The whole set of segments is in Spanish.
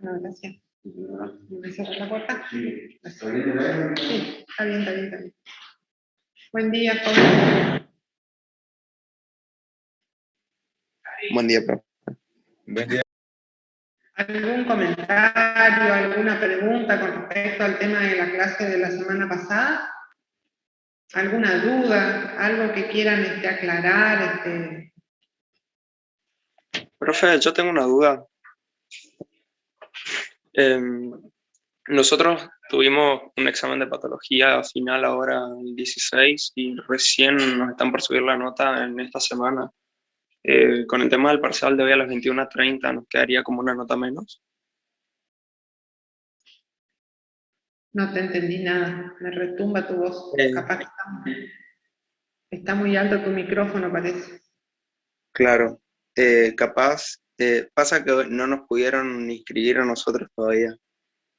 No, gracias. ¿Me cierras la puerta? Sí. Sí, está bien, está bien, está bien. Buen día, todos. Buen día, profe. Buen día. ¿Algún comentario, alguna pregunta con respecto al tema de la clase de la semana pasada? ¿Alguna duda? ¿Algo que quieran aclarar? Profe, yo tengo una duda. Nosotros tuvimos un examen de patología final ahora el 16 y recién nos están por subir la nota en esta semana. Con el tema del parcial de hoy a las 21:30 nos quedaría como una nota menos. No te entendí nada, me retumba tu voz. Capaz que está muy alto tu micrófono, parece. Claro, capaz, pasa que no nos pudieron inscribir a nosotros todavía.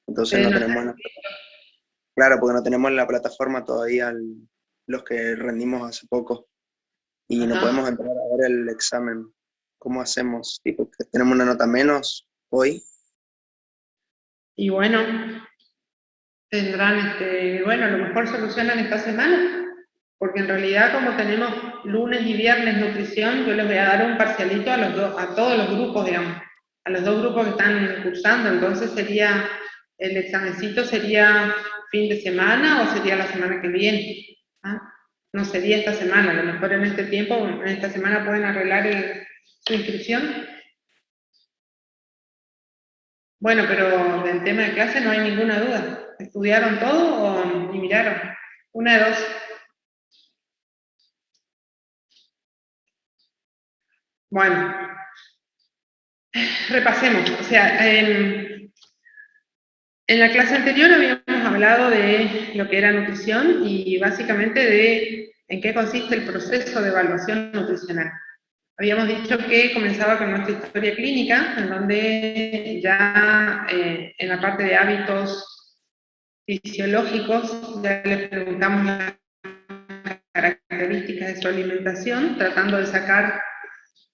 Entonces no No, tenemos, claro, porque no tenemos en la plataforma todavía los que rendimos hace poco. Y no ajá. podemos entrar a ver el examen. ¿Cómo hacemos? Tipo, que tenemos una nota menos hoy. Y bueno, tendrán, bueno, a lo mejor solucionan esta semana, porque en realidad como tenemos lunes y viernes nutrición, yo les voy a dar un parcialito a todos los grupos, digamos, a los dos grupos que están cursando, entonces sería, el examencito sería fin de semana o sería la semana que viene, ¿ah? No sería esta semana, a lo mejor en este tiempo, en esta semana pueden arreglar su inscripción. Bueno, pero del tema de clase no hay ninguna duda. ¿Estudiaron todo y miraron? Una de dos. Bueno, repasemos. O sea, en la clase anterior habíamos hablado de lo que era nutrición y básicamente de en qué consiste el proceso de evaluación nutricional. Habíamos dicho que comenzaba con nuestra historia clínica, en donde ya en la parte de hábitos fisiológicos ya le preguntamos las características de su alimentación, tratando de sacar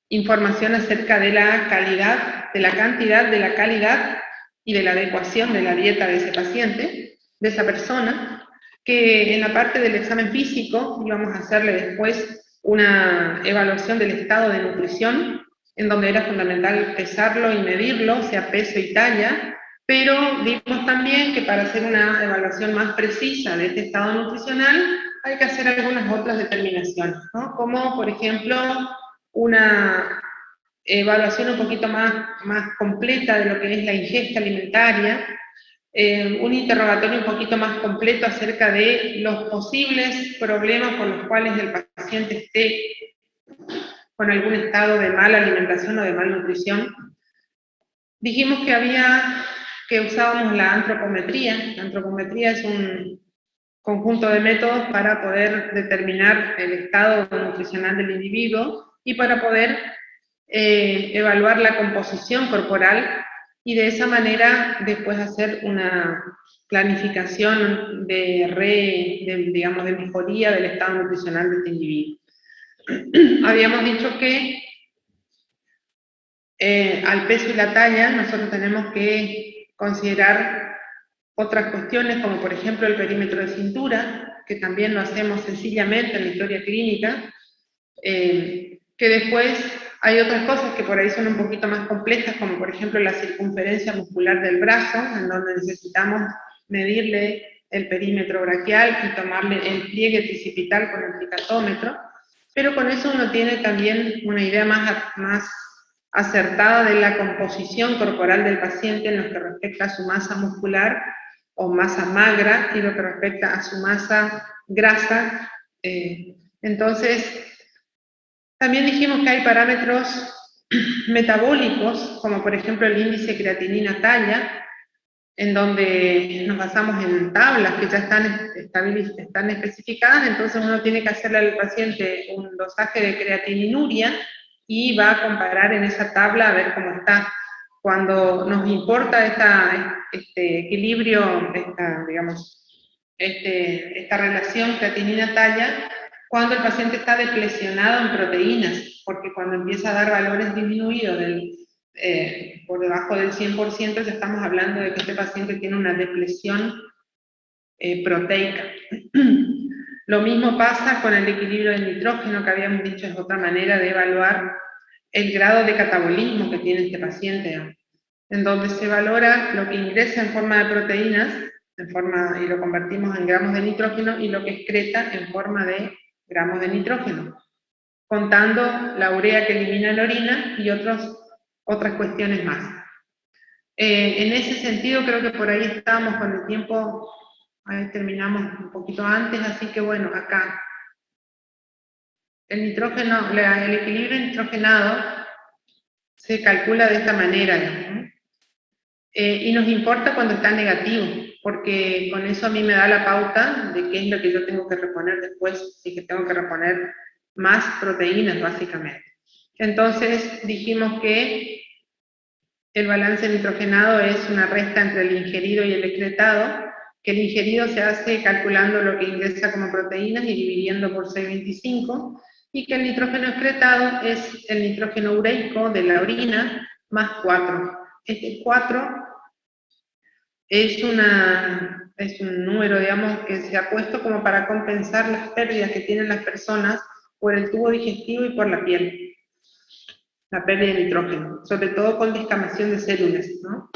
información acerca de la calidad, de la cantidad, de la calidad y de la adecuación de la dieta de ese paciente, de esa persona, que en la parte del examen físico íbamos a hacerle después una evaluación del estado de nutrición, en donde era fundamental pesarlo y medirlo, sea peso y talla, pero vimos también que para hacer una evaluación más precisa de este estado nutricional hay que hacer algunas otras determinaciones, ¿no? Como por ejemplo una evaluación un poquito más completa de lo que es la ingesta alimentaria, un interrogatorio un poquito más completo acerca de los posibles problemas por los cuales el paciente esté con algún estado de mala alimentación o de malnutrición. Dijimos que usábamos la antropometría. La antropometría es un conjunto de métodos para poder determinar el estado nutricional del individuo y para poder evaluar la composición corporal y de esa manera después hacer una planificación digamos, de mejoría del estado nutricional de este individuo. Habíamos dicho que al peso y la talla nosotros tenemos que considerar otras cuestiones como por ejemplo el perímetro de cintura, que también lo hacemos sencillamente en la historia clínica, que después hay otras cosas que por ahí son un poquito más complejas, como por ejemplo la circunferencia muscular del brazo, en donde necesitamos medirle el perímetro braquial y tomarle el pliegue tricipital con el tricatómetro, pero con eso uno tiene también una idea más acertada de la composición corporal del paciente en lo que respecta a su masa muscular o masa magra y lo que respecta a su masa grasa. Entonces, también dijimos que hay parámetros metabólicos, como por ejemplo el índice creatinina-talla, en donde nos basamos en tablas que ya están especificadas, entonces uno tiene que hacerle al paciente un dosaje de creatininuria y va a comparar en esa tabla a ver cómo está. Cuando nos importa este equilibrio, esta relación creatinina-talla, cuando el paciente está deplesionado en proteínas, porque cuando empieza a dar valores disminuidos por debajo del 100%, ya estamos hablando de que este paciente tiene una depresión proteica. Lo mismo pasa con el equilibrio del nitrógeno, que habíamos dicho es otra manera de evaluar el grado de catabolismo que tiene este paciente, en donde se valora lo que ingresa en forma de proteínas, y lo convertimos en gramos de nitrógeno, y lo que excreta en forma de gramos de nitrógeno, contando la urea que elimina la orina y otras cuestiones más. En ese sentido, creo que por ahí estábamos con el tiempo, ahí terminamos un poquito antes, así que bueno, acá el nitrógeno, el equilibrio nitrogenado se calcula de esta manera, ¿no? Y nos importa cuando está negativo, porque con eso a mí me da la pauta de qué es lo que yo tengo que reponer después, y que tengo que reponer más proteínas, básicamente. Entonces dijimos que el balance nitrogenado es una resta entre el ingerido y el excretado, que el ingerido se hace calculando lo que ingresa como proteínas y dividiendo por 6,25, y que el nitrógeno excretado es el nitrógeno ureico de la orina más 4. Este 4 es un número, digamos, que se ha puesto como para compensar las pérdidas que tienen las personas por el tubo digestivo y por la piel. La pérdida de nitrógeno, sobre todo con descamación de células, ¿no?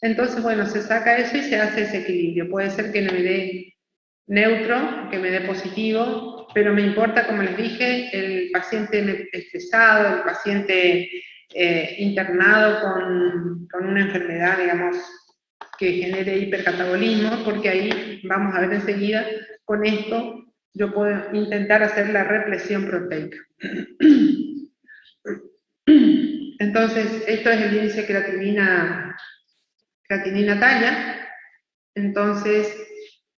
Entonces, bueno, se saca eso y se hace ese equilibrio. Puede ser que no me dé neutro, que me dé positivo, pero me importa, como les dije, el paciente estresado, el paciente internado con una enfermedad, digamos, que genere hipercatabolismo, porque ahí vamos a ver enseguida, con esto yo puedo intentar hacer la represión proteica. Entonces, esto es el índice creatinina talla. Entonces,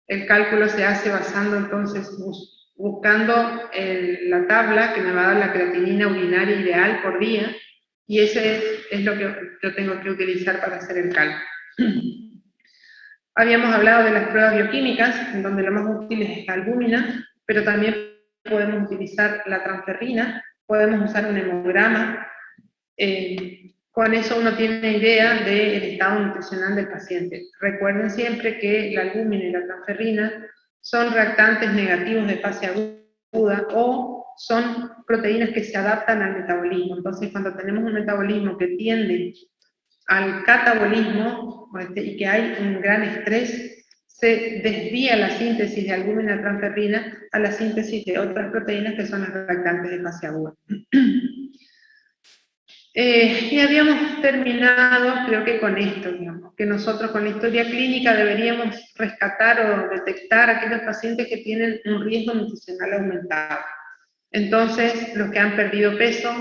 el cálculo se hace basando, entonces, buscando la tabla que me va a dar la creatinina urinaria ideal por día, y ese es lo que yo tengo que utilizar para hacer el cálculo. Habíamos hablado de las pruebas bioquímicas, en donde lo más útil es la albúmina, pero también podemos utilizar la transferrina, podemos usar un hemograma. Con eso uno tiene idea del estado nutricional del paciente. Recuerden siempre que la albúmina y la transferrina son reactantes negativos de fase aguda o son proteínas que se adaptan al metabolismo. Entonces, cuando tenemos un metabolismo que tiende al catabolismo y que hay un gran estrés, se desvía la síntesis de albúmina y transferrina a la síntesis de otras proteínas que son las reactantes de fase aguda. Y habíamos terminado, creo que con esto, digamos, que nosotros con la historia clínica deberíamos rescatar o detectar a aquellos pacientes que tienen un riesgo nutricional aumentado. Entonces, los que han perdido peso,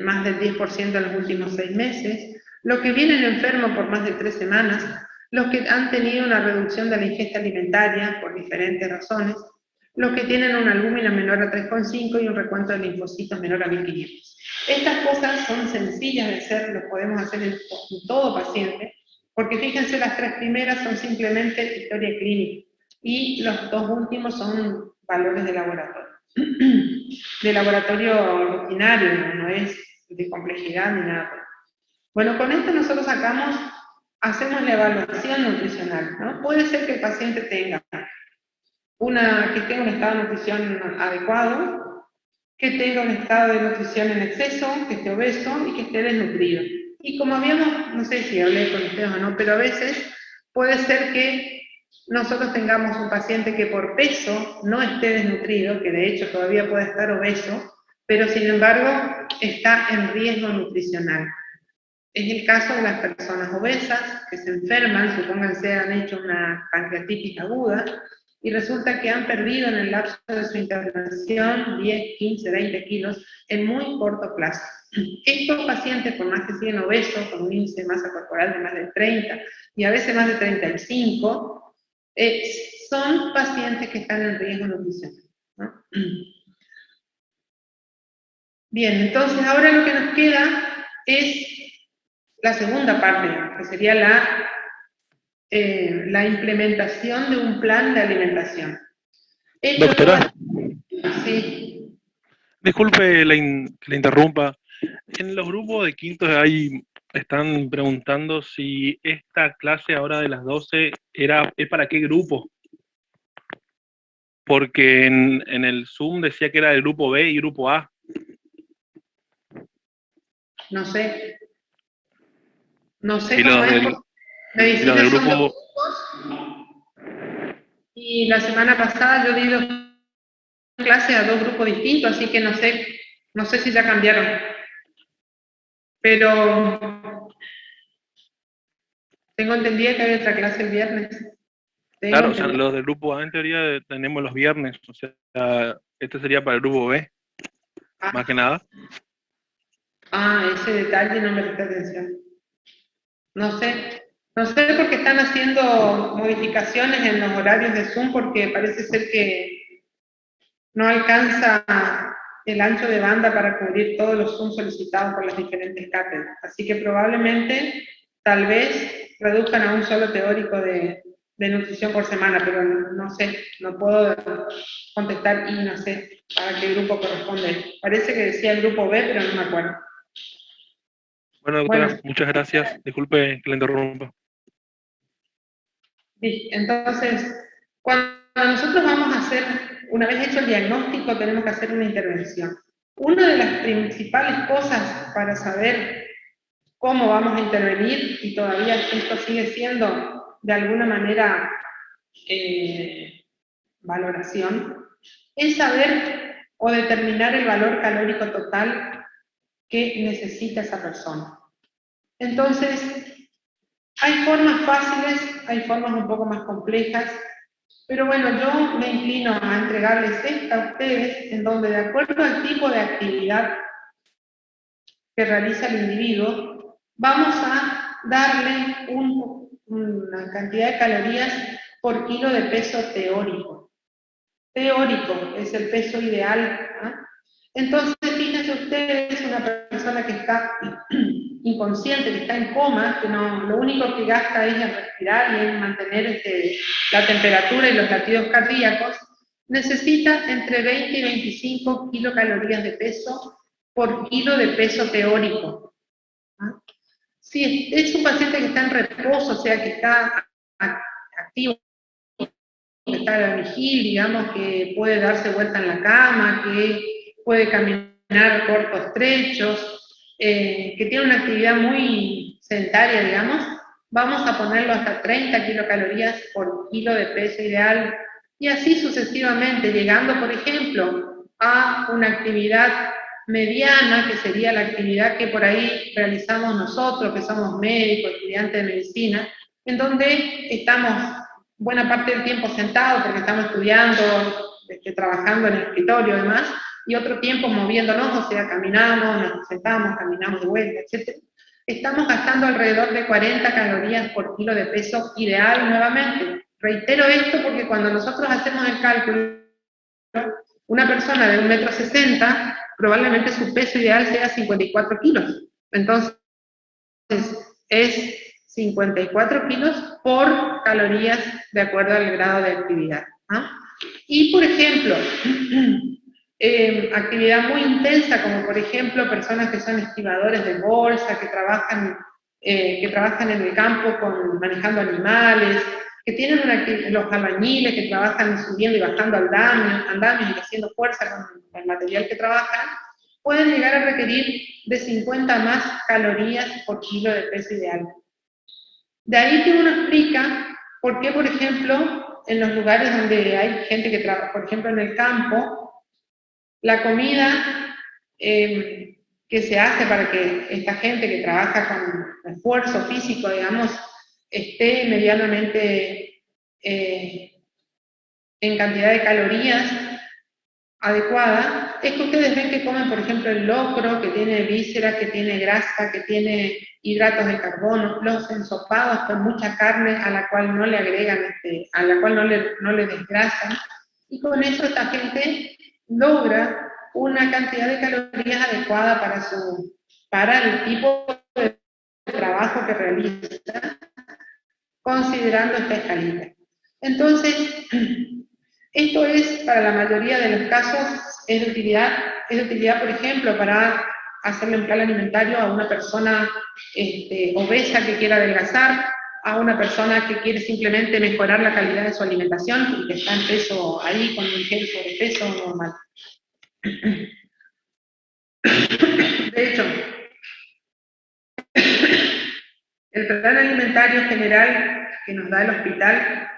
más del 10% en los últimos 6 meses, los que vienen enfermos por más de 3 semanas, los que han tenido una reducción de la ingesta alimentaria por diferentes razones, los que tienen una albúmina menor a 3,5 y un recuento de linfocitos menor a 1500. Estas cosas son sencillas de hacer, lo podemos hacer en todo paciente, porque fíjense, las 3 primeras son simplemente historia clínica, y los 2 últimos son valores de laboratorio. De laboratorio rutinario, no es de complejidad ni nada. Bueno, con esto nosotros hacemos la evaluación nutricional, ¿no? Puede ser que el paciente tenga un estado de nutrición adecuado, que tenga un estado de nutrición en exceso, que esté obeso y que esté desnutrido. Y como habíamos, no sé si hablé con ustedes o no, pero a veces puede ser que nosotros tengamos un paciente que por peso no esté desnutrido, que de hecho todavía puede estar obeso, pero sin embargo está en riesgo nutricional. Es el caso de las personas obesas que se enferman, supónganse han hecho una pancreatitis aguda, y resulta que han perdido en el lapso de su intervención 10, 15, 20 kilos en muy corto plazo. Estos pacientes, por más que siguen obesos, con un índice de masa corporal de más de 30 y a veces más de 35, son pacientes que están en riesgo nutricional, ¿no? Bien, entonces ahora lo que nos queda es la segunda parte, que sería la implementación de un plan de alimentación. Doctora, sí. disculpe que la interrumpa. En los grupos de quinto están preguntando si esta clase ahora de las 12 es para qué grupo, porque en el Zoom decía que era el grupo B y grupo A. No sé. No sé Y cómo los es, del, porque y los medicina del son dos grupo, grupos y la semana pasada yo di 2 clases a 2 grupos distintos, así que no sé si ya cambiaron. Pero tengo entendido que hay otra clase el viernes. Tengo claro, o sea, entendido. los del grupo A en teoría tenemos los viernes, o sea, este sería para el grupo B, más que nada. Ese detalle no me presté atención. No sé. No sé porque están haciendo modificaciones en los horarios de Zoom porque parece ser que no alcanza el ancho de banda para cubrir todos los Zoom solicitados por las diferentes cátedras. Así que probablemente, tal vez, reduzcan a un solo teórico de nutrición por semana, pero no sé, no puedo contestar y no sé para qué grupo corresponde. Parece que decía el grupo B, pero no me acuerdo. Bueno, Bueno, doctora, muchas gracias. Disculpe que la interrumpa. entonces, cuando nosotros vamos a hacer, una vez hecho el diagnóstico, tenemos que hacer una intervención. Una de las principales cosas para saber cómo vamos a intervenir, y todavía esto sigue siendo de alguna manera valoración, es saber o determinar el valor calórico total que necesita esa persona. Entonces, hay formas fáciles, hay formas un poco más complejas, pero bueno, yo me inclino a entregarles esta a ustedes, en donde de acuerdo al tipo de actividad que realiza el individuo, vamos a darle una cantidad de calorías por kilo de peso teórico. Teórico es el peso ideal, ¿no? Entonces, fíjense ustedes, una persona que está inconsciente, que está en coma, que lo único que gasta es en respirar y en mantener la temperatura y los latidos cardíacos, necesita entre 20 y 25 kilocalorías de peso por kilo de peso teórico. ¿Ah? Si es un paciente que está en reposo, o sea, que está activo, que está a la vigilia, digamos, que puede darse vuelta en la cama, que puede caminar cortos trechos, que tiene una actividad muy sedentaria, digamos, vamos a ponerlo hasta 30 kilocalorías por kilo de peso ideal, y así sucesivamente, llegando, por ejemplo, a una actividad mediana, que sería la actividad que por ahí realizamos nosotros, que somos médicos, estudiantes de medicina, en donde estamos buena parte del tiempo sentados porque estamos estudiando, trabajando en el escritorio y demás, y otro tiempo moviéndonos, o sea, caminamos, nos sentamos, caminamos de vuelta, etc. Estamos gastando alrededor de 40 calorías por kilo de peso ideal nuevamente. Reitero esto porque cuando nosotros hacemos el cálculo, una persona de 1,60 m, probablemente su peso ideal sea 54 kilos. Entonces, es 54 kilos por calorías de acuerdo al grado de actividad. ¿Ah? Y, por ejemplo, actividad muy intensa, como por ejemplo personas que son estibadores de bolsa, que trabajan en el campo manejando animales, que tienen los albañiles que trabajan subiendo y bajando andamios y haciendo fuerza con el material que trabajan, pueden llegar a requerir de 50 más calorías por kilo de peso ideal. De ahí que uno explica por qué, por ejemplo, en los lugares donde hay gente que trabaja, por ejemplo en el campo, la comida que se hace para que esta gente que trabaja con esfuerzo físico, digamos, esté medianamente en cantidad de calorías adecuada, es que ustedes ven que comen, por ejemplo, el locro, que tiene vísceras, que tiene grasa, que tiene hidratos de carbono, los ensopados con mucha carne a la cual no le agregan, a la cual no le desgrasan, y con eso esta gente logra una cantidad de calorías adecuada para el tipo de trabajo que realiza, considerando esta escalita. Entonces, esto es, para la mayoría de los casos, es de utilidad, por ejemplo, para hacerle un plan alimentario a una persona obesa que quiera adelgazar, a una persona que quiere simplemente mejorar la calidad de su alimentación y que está en peso ahí con un ligero sobrepeso normal. De hecho, el plan alimentario general que nos da el hospital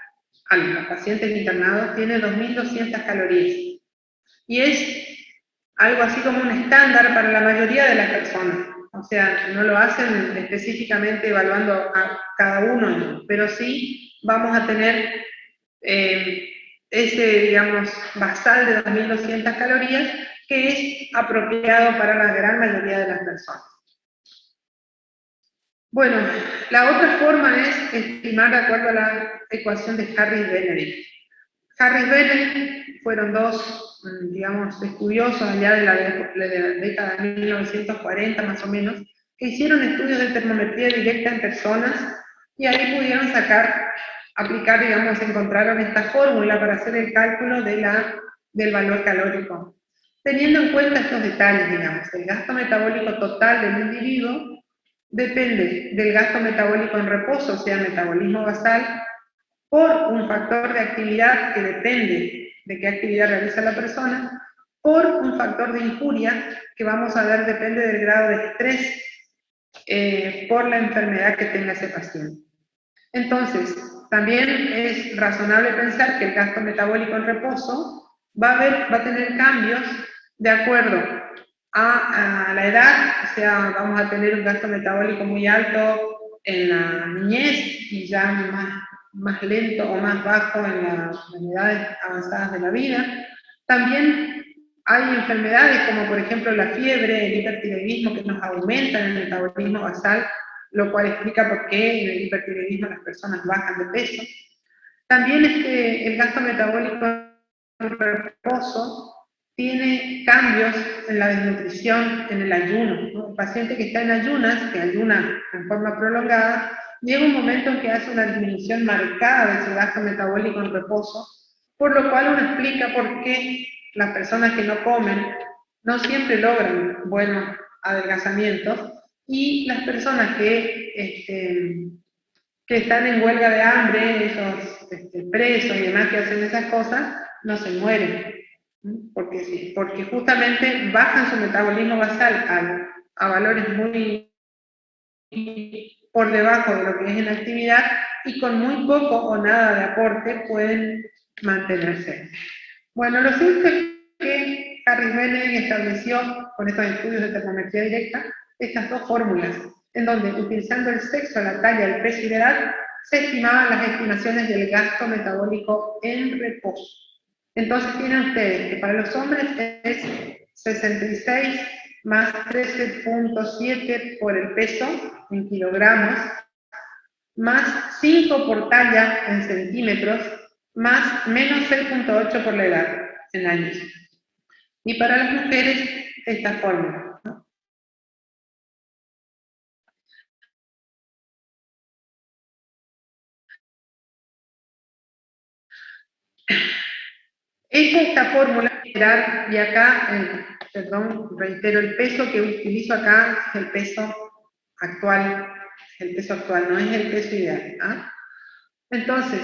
a los pacientes internados tiene 2.200 calorías. Y es algo así como un estándar para la mayoría de las personas. O sea, no lo hacen específicamente evaluando a cada uno, pero sí vamos a tener ese, digamos, basal de 2.200 calorías que es apropiado para la gran mayoría de las personas. Bueno, la otra forma es estimar de acuerdo a la ecuación de Harris-Benedict. Harris-Benedict fueron dos, digamos, estudiosos allá de la década de 1940 más o menos, que hicieron estudios de termometría directa en personas y ahí pudieron aplicar, digamos, encontraron esta fórmula para hacer el cálculo del valor calórico. Teniendo en cuenta estos detalles, digamos, el gasto metabólico total del individuo depende del gasto metabólico en reposo, o sea, metabolismo basal, por un factor de actividad que depende de qué actividad realiza la persona, por un factor de injuria que vamos a ver depende del grado de estrés por la enfermedad que tenga ese paciente. Entonces, también es razonable pensar que el gasto metabólico en reposo va a tener cambios de acuerdo a la edad, o sea, vamos a tener un gasto metabólico muy alto en la niñez y ya más lento o más bajo en las edades avanzadas de la vida. También hay enfermedades como por ejemplo la fiebre, el hipertiroidismo que nos aumentan el metabolismo basal, lo cual explica por qué en el hipertiroidismo las personas bajan de peso. También el gasto metabólico en reposo tiene cambios en la desnutrición, en el ayuno, ¿no? El paciente que está en ayunas, que ayuna en forma prolongada, llega un momento en que hace una disminución marcada de su gasto metabólico en reposo, por lo cual uno explica por qué las personas que no comen no siempre logran buenos adelgazamientos y las personas que están en huelga de hambre, esos presos y demás que hacen esas cosas, no se mueren. Porque justamente bajan su metabolismo basal a valores muy por debajo de lo que es en actividad y con muy poco o nada de aporte pueden mantenerse. Bueno, lo cierto es que Harris-Benedict estableció con estos estudios de termometría directa estas dos fórmulas, en donde utilizando el sexo, la talla, el peso y la edad, se estimaban las estimaciones del gasto metabólico en reposo. Entonces tienen ustedes que para los hombres es 66 más 13.7 por el peso en kilogramos, más 5 por talla en centímetros, más menos 6.8 por la edad en años. Y para las mujeres, esta fórmula, ¿no? Esta fórmula, y acá, perdón, reitero, el peso que utilizo acá es el peso actual, no es el peso ideal. ¿Ah? Entonces,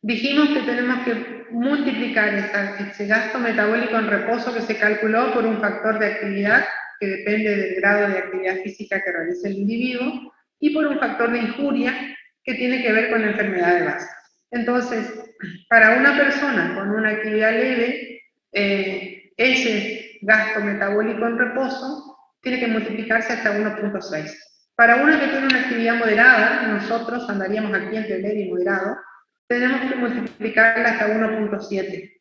dijimos que tenemos que multiplicar ese gasto metabólico en reposo que se calculó por un factor de actividad que depende del grado de actividad física que realice el individuo y por un factor de injuria que tiene que ver con la enfermedad de base. Entonces, para una persona con una actividad leve, ese gasto metabólico en reposo tiene que multiplicarse hasta 1.6. Para una que tiene una actividad moderada, nosotros andaríamos aquí entre leve y moderado, tenemos que multiplicarla hasta 1.7.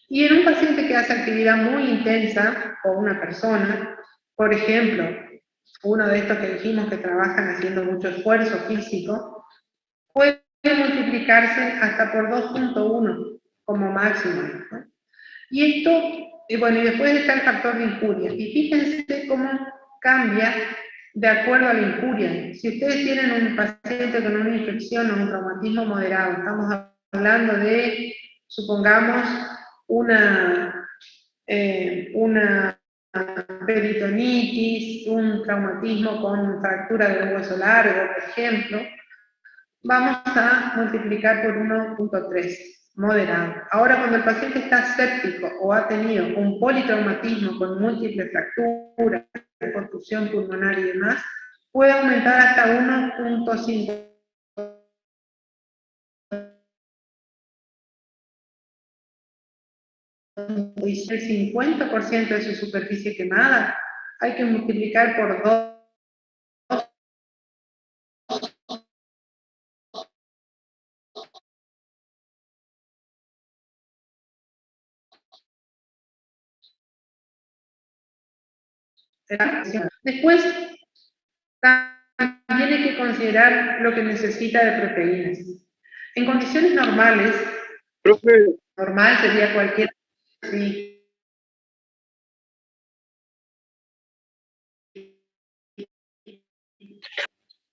Y en un paciente que hace actividad muy intensa, o una persona, por ejemplo, uno de estos que dijimos que trabajan haciendo mucho esfuerzo físico, puede multiplicarse hasta por 2.1 como máximo, ¿no? Y esto, bueno, y después está el factor de injuria. Y fíjense cómo cambia de acuerdo a la injuria. Si ustedes tienen un paciente con una infección o un traumatismo moderado, estamos hablando de, supongamos, una peritonitis, un traumatismo con fractura de un hueso largo, por ejemplo, vamos a multiplicar por 1.3, moderado. Ahora, cuando el paciente está séptico o ha tenido un politraumatismo con múltiples fracturas, contusión pulmonar y demás, puede aumentar hasta 1.5. Y el 50% de su superficie quemada, hay que multiplicar por 2. Después, también hay que considerar lo que necesita de proteínas. En condiciones normales, Profe, normal sería cualquier... Sí.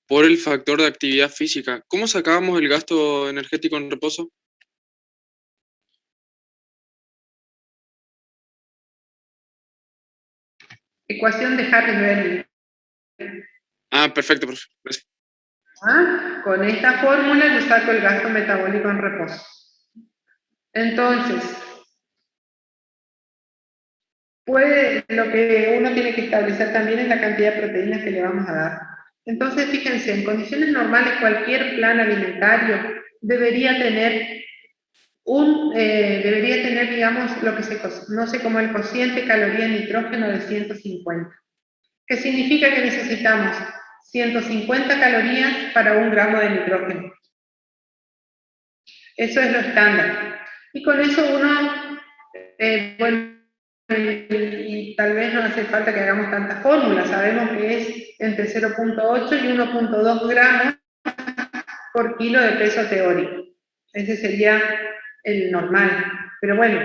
Por el factor de actividad física, ¿cómo sacábamos el gasto energético en reposo? Ecuación de Harris-Berry. Ah, perfecto, profe. Gracias. Con esta fórmula yo saco el gasto metabólico en reposo. Entonces, lo que uno tiene que establecer también es la cantidad de proteínas que le vamos a dar. Entonces, fíjense, en condiciones normales cualquier plan alimentario debería tener digamos, lo que se conoce como el cociente caloría-nitrógeno de 150. ¿Qué significa? Que necesitamos 150 calorías para 1 gramo de nitrógeno. Eso es lo estándar. Y con eso uno, bueno, y tal vez no hace falta que hagamos tantas fórmulas, sabemos que es entre 0.8 y 1.2 gramos por kilo de peso teórico. Ese sería el normal. Pero bueno,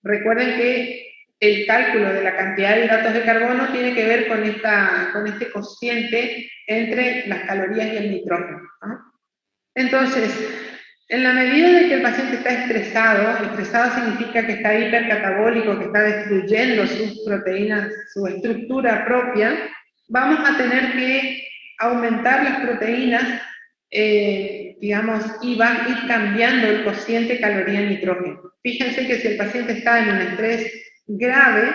recuerden que el cálculo de la cantidad de hidratos de carbono tiene que ver con este cociente entre las calorías y el nitrógeno, ¿no? Entonces, en la medida de que el paciente está estresado significa que está hipercatabólico, que está destruyendo sus proteínas, su estructura propia, vamos a tener que aumentar las proteínas, digamos, y va a ir cambiando el cociente caloría-nitrógeno. Fíjense que si el paciente está en un estrés grave,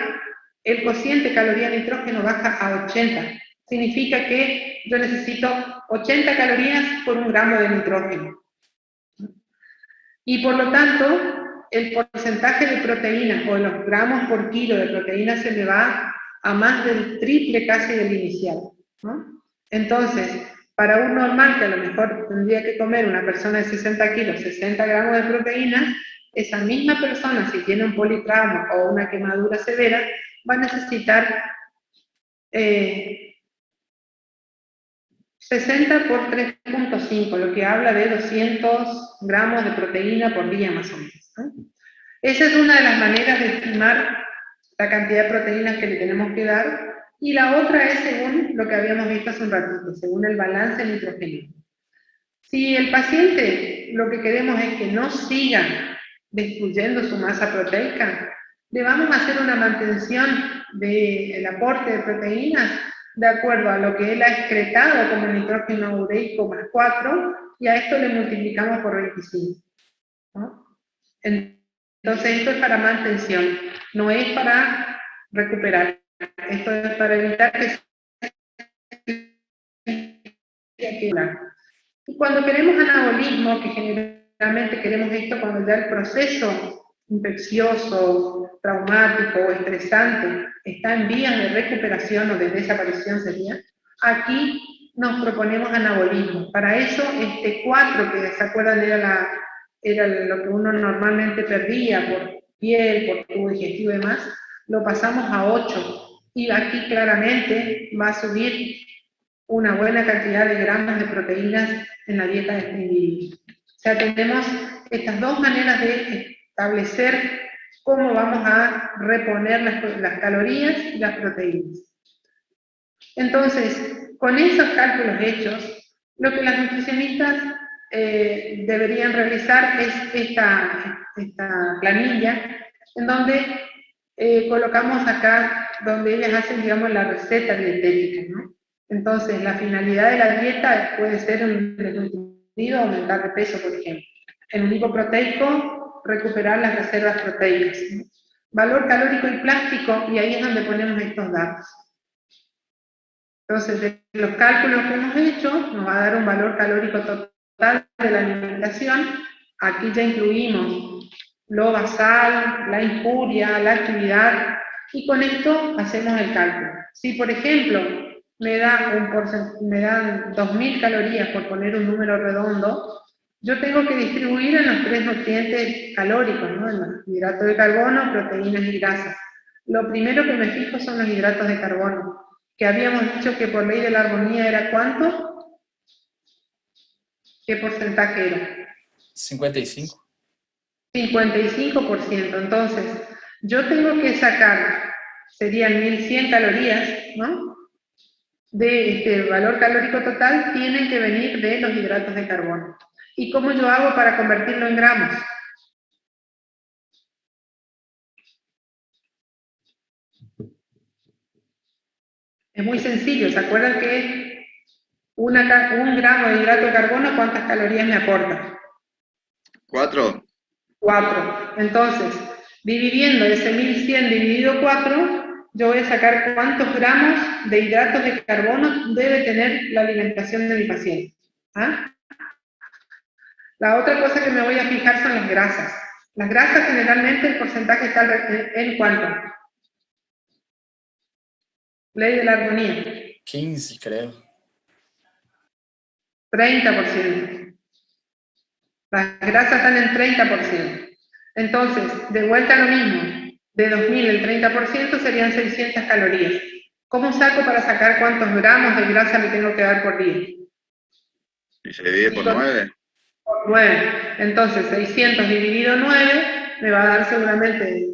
el cociente caloría-nitrógeno baja a 80. Significa que yo necesito 80 calorías por 1 gramo de nitrógeno. Y por lo tanto, el porcentaje de proteínas o los gramos por kilo de proteína se me va a más del triple casi del inicial, ¿no? Entonces, para un normal que a lo mejor tendría que comer una persona de 60 kilos, 60 gramos de proteínas, esa misma persona, si tiene un politrauma o una quemadura severa, va a necesitar 60 por 3.5, lo que habla de 200 gramos de proteína por día más o menos, ¿no? Esa es una de las maneras de estimar la cantidad de proteínas que le tenemos que dar, y la otra es según lo que habíamos visto hace un ratito, según el balance nitrógeno. Si el paciente lo que queremos es que no siga destruyendo su masa proteica, le vamos a hacer una mantención del aporte de proteínas de acuerdo a lo que él ha excretado como nitrógeno ureico más 4, y a esto le multiplicamos por 25, ¿no? Entonces esto es para mantención, no es para recuperar. Esto es para evitar que se... Y cuando queremos anabolismo, que generalmente queremos esto cuando ya el proceso infeccioso, traumático o estresante está en vías de recuperación o de desaparición sería, aquí nos proponemos anabolismo. Para eso, este 4, que se acuerdan era lo que uno normalmente perdía por piel, por tubo digestivo y demás, lo pasamos a 8. Y aquí claramente va a subir una buena cantidad de gramos de proteínas en la dieta de este individuo. O sea, tenemos estas dos maneras de establecer cómo vamos a reponer las calorías y las proteínas. Entonces, con esos cálculos hechos, lo que las nutricionistas deberían realizar es esta planilla, en donde colocamos acá donde ellas hacen, digamos, la receta dietética, ¿no? Entonces, la finalidad de la dieta puede ser un desnutrido, aumentar de peso, por ejemplo. En un hipoproteico, recuperar las reservas proteicas, ¿no? Valor calórico y plástico, y ahí es donde ponemos estos datos. Entonces, de los cálculos que hemos hecho, nos va a dar un valor calórico total de la alimentación. Aquí ya incluimos lo basal, la infuria, la actividad, y con esto hacemos el cálculo. Si, por ejemplo, me dan 2000 calorías, por poner un número redondo, yo tengo que distribuir en los 3 nutrientes calóricos, ¿no? En los hidratos de carbono, proteínas y grasas. Lo primero que me fijo son los hidratos de carbono, que habíamos dicho que por ley de la armonía era ¿cuánto? ¿Qué porcentaje era? 55. 55%. Entonces, yo tengo que sacar, serían 1100 calorías, ¿no? De este valor calórico total, tienen que venir de los hidratos de carbono. ¿Y cómo yo hago para convertirlo en gramos? Es muy sencillo. ¿Se acuerdan que un gramo de hidrato de carbono, cuántas calorías me aporta? 4. 4. Entonces, dividiendo ese 1100 dividido 4, yo voy a sacar cuántos gramos de hidratos de carbono debe tener la alimentación de mi paciente. ¿Ah? La otra cosa que me voy a fijar son las grasas. Las grasas generalmente el porcentaje está en ¿cuánto? Ley de la armonía. 15, creo. 30%. Las grasas están en 30%. Entonces, de vuelta a lo mismo. De 2000 el 30% serían 600 calorías. ¿Cómo saco para sacar cuántos gramos de grasa me tengo que dar por día? Y se divide por 9. Por 9. Entonces, 600 dividido 9 me va a dar seguramente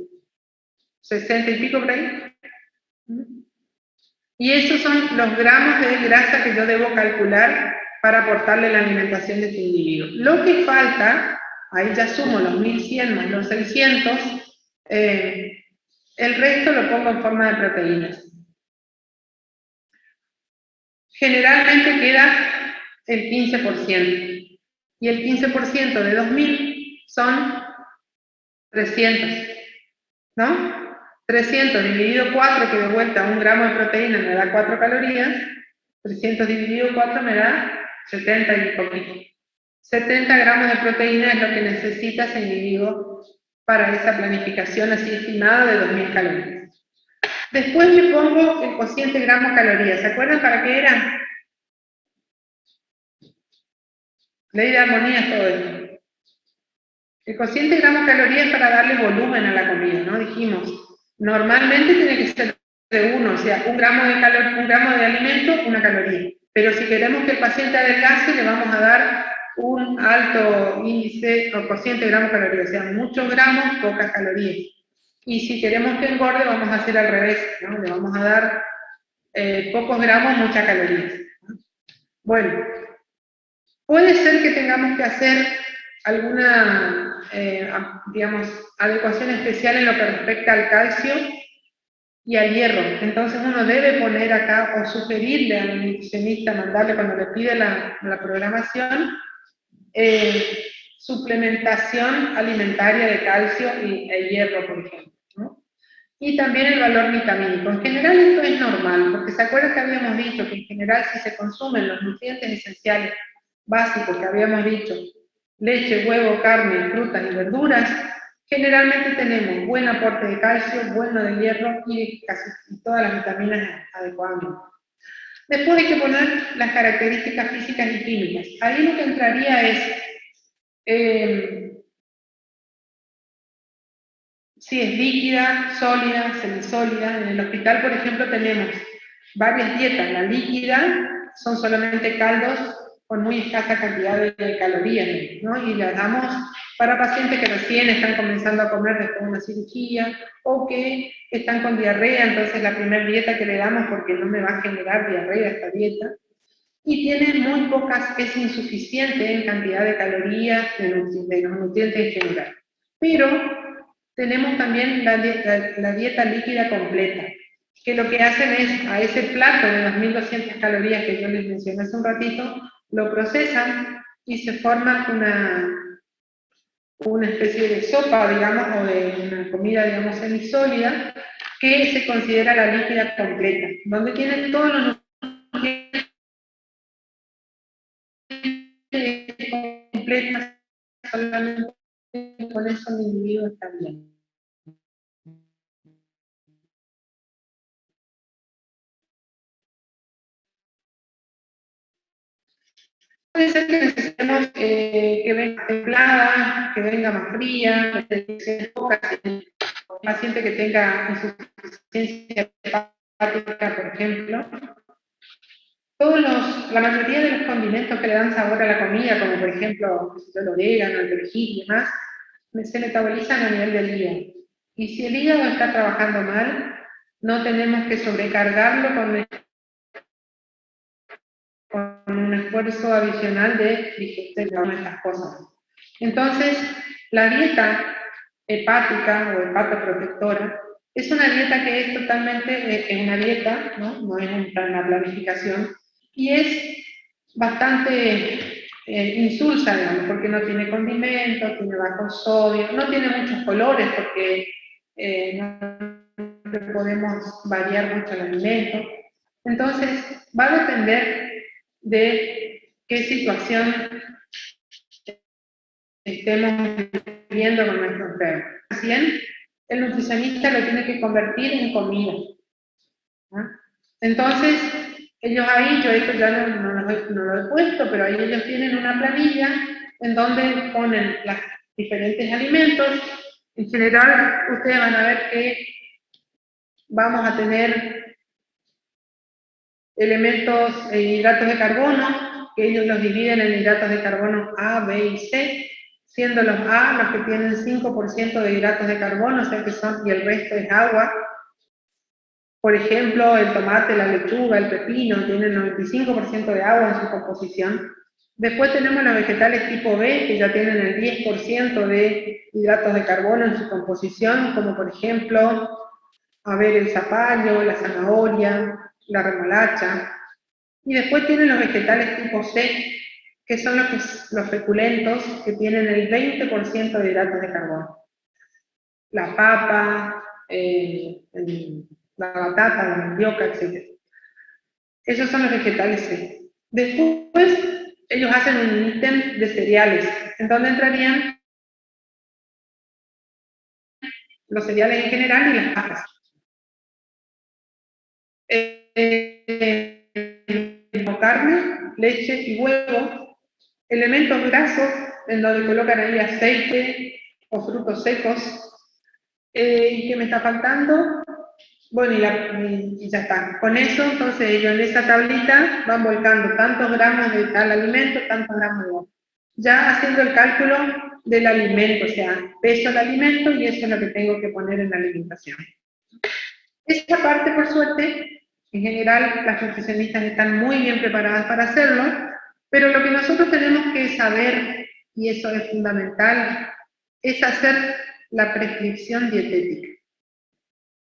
60 y pico por ahí. Y esos son los gramos de grasa que yo debo calcular para aportarle la alimentación de este individuo. Lo que falta, ahí ya sumo los 1100 más los 600, el resto lo pongo en forma de proteínas. Generalmente queda el 15%. Y el 15% de 2000 son 300, ¿no? 300 dividido 4, que de vuelta 1 gramo de proteína me da 4 calorías, 300 dividido 4 me da 70 y poquito. 70 gramos de proteína es lo que necesita ese individuo para esa planificación así estimada de 2000 calorías. Después le pongo el cociente gramo-calorías. ¿Se acuerdan para qué era? Ley de armonía es todo esto. El cociente gramo-calorías es para darle volumen a la comida, ¿no? Dijimos, normalmente tiene que ser de 1, o sea, un gramo de alimento, 1 caloría. Pero si queremos que el paciente adelgace, le vamos a dar un alto índice o cociente gramo-calorías, o sea, muchos gramos, pocas calorías. Y si queremos que engorde, vamos a hacer al revés, ¿no? Le vamos a dar pocos gramos, muchas calorías. Bueno, puede ser que tengamos que hacer alguna, digamos, adecuación especial en lo que respecta al calcio y al hierro. Entonces uno debe poner acá o sugerirle al nutricionista, mandarle cuando le pide la programación, suplementación alimentaria de calcio e hierro, por ejemplo, ¿no? Y también el valor vitamínico. En general esto es normal, porque se acuerdan que habíamos dicho que en general si se consumen los nutrientes esenciales básicos que habíamos dicho, leche, huevo, carne, frutas y verduras, generalmente tenemos buen aporte de calcio, bueno de hierro y casi todas las vitaminas adecuadamente. Después hay que poner las características físicas y químicas. Ahí lo que entraría es si es líquida, sólida, semisólida. En el hospital, por ejemplo, tenemos varias dietas. La líquida son solamente caldos con muy escasa cantidad de calorías, ¿no? Y las damos para pacientes que recién están comenzando a comer después de una cirugía o que están con diarrea, entonces la primera dieta que le damos porque no me va a generar diarrea esta dieta. Y tiene muy pocas, es insuficiente en cantidad de calorías, de los nutrientes en general. Pero tenemos también la dieta líquida completa, que lo que hacen es, a ese plato de 2200 calorías que yo les mencioné hace un ratito, lo procesan y se forma una especie de sopa, digamos, o de una comida, digamos, semisólida, que se considera la líquida completa, donde tiene todos los nutrientes completos, solamente con eso el individuo está bien. Puede ser que necesitemos que venga templada, que venga más fría, que sea poca, un paciente que tenga insuficiencia hepática, por ejemplo. La mayoría de los condimentos que le dan sabor a la comida, como por ejemplo el orégano, el perejil y demás, se metabolizan a nivel del hígado. Y si el hígado está trabajando mal, no tenemos que sobrecargarlo con un esfuerzo adicional de digestión de estas cosas. Entonces, la dieta hepática o hepatoprotectora es una dieta que es totalmente, es una dieta, no es una planificación, y es bastante insulsa, digamos, porque no tiene condimentos, tiene bajo sodio, no tiene muchos colores porque no podemos variar mucho el alimento. Entonces, va a depender de qué situación estemos viviendo con nuestro enfermo. Bien, el nutricionista lo tiene que convertir en comida, ¿no? Entonces, ellos ahí, yo esto ya no lo he puesto, pero ahí ellos tienen una planilla en donde ponen los diferentes alimentos. En general, ustedes van a ver que vamos a tener elementos, hidratos de carbono, que ellos los dividen en hidratos de carbono A, B y C, siendo los A los que tienen 5% de hidratos de carbono, o sea que son, y el resto es agua. Por ejemplo, el tomate, la lechuga, el pepino tienen 95% de agua en su composición. Después tenemos los vegetales tipo B, que ya tienen el 10% de hidratos de carbono en su composición, como por ejemplo, a ver, el zapallo, la zanahoria, la remolacha. Y después tienen los vegetales tipo C, que son los feculentos, que tienen el 20% de hidratos de carbono. La papa, la batata, la mandioca, etc. Esos son los vegetales C. Después, ellos hacen un ítem de cereales, en donde entrarían los cereales en general y las pastas. Carne, leche y huevo, elementos grasos, en donde colocan ahí aceite o frutos secos. ¿Y qué me está faltando? Bueno, y ya está. Con eso, entonces ellos en esa tablita van volcando tantos gramos de tal alimento, tantos gramos de otro. Ya haciendo el cálculo del alimento, o sea, peso del alimento y eso es lo que tengo que poner en la alimentación. Esta parte, por suerte, en general, las nutricionistas están muy bien preparadas para hacerlo, pero lo que nosotros tenemos que saber, y eso es fundamental, es hacer la prescripción dietética.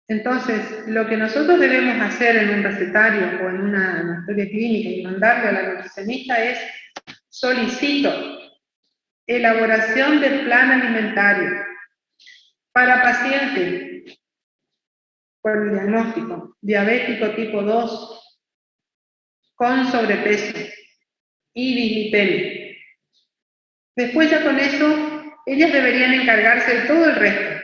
Entonces, lo que nosotros debemos hacer en un recetario o en una historia clínica y mandarle a la nutricionista es: solicito elaboración de plan alimentario para paciente por el diagnóstico diabético tipo 2 con sobrepeso y dislipemia. Después ya con eso, ellas deberían encargarse de todo el resto.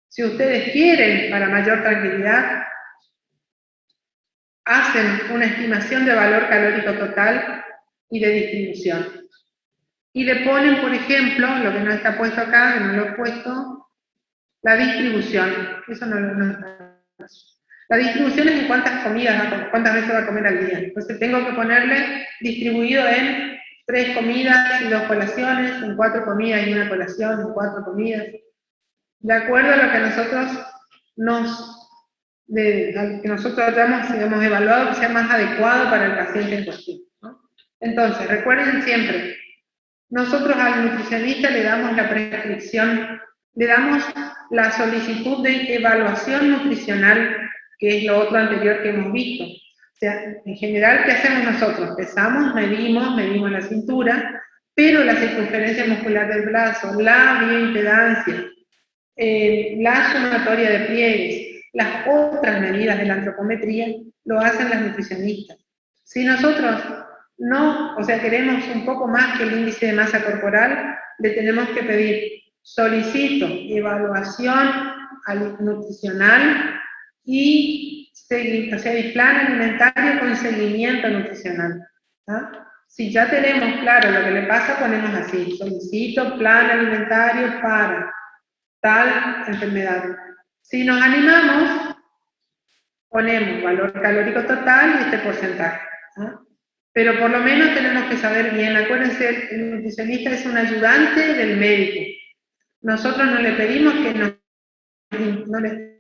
Si ustedes quieren, para mayor tranquilidad, hacen una estimación de valor calórico total y de distribución. Y le ponen, por ejemplo, lo que no está puesto acá, que no lo he puesto, la distribución. Eso no está. La distribución es en cuántas comidas, cuántas veces va a comer al día. Entonces tengo que ponerle distribuido en 3 comidas y 2 colaciones, en 4 comidas y 1 colación, en 4 comidas. De acuerdo a lo que nosotros hayamos evaluado que sea más adecuado para el paciente en cuestión, ¿no? Entonces, recuerden siempre, nosotros al nutricionista le damos la prescripción, le damos la solicitud de evaluación nutricional que es lo otro anterior que hemos visto. O sea, en general, ¿qué hacemos nosotros? Pesamos, medimos la cintura, pero la circunferencia muscular del brazo, la bioimpedancia, la sumatoria de pliegues, las otras medidas de la antropometría, lo hacen las nutricionistas. Si nosotros no, o sea, queremos un poco más que el índice de masa corporal, le tenemos que pedir, solicito evaluación nutricional y plan alimentario con seguimiento nutricional. ¿Ah? Si ya tenemos claro lo que le pasa, ponemos así, solicito plan alimentario para tal enfermedad. Si nos animamos, ponemos valor calórico total y este porcentaje. ¿Ah? Pero por lo menos tenemos que saber bien, acuérdense, el nutricionista es un ayudante del médico. Nosotros no le pedimos que no le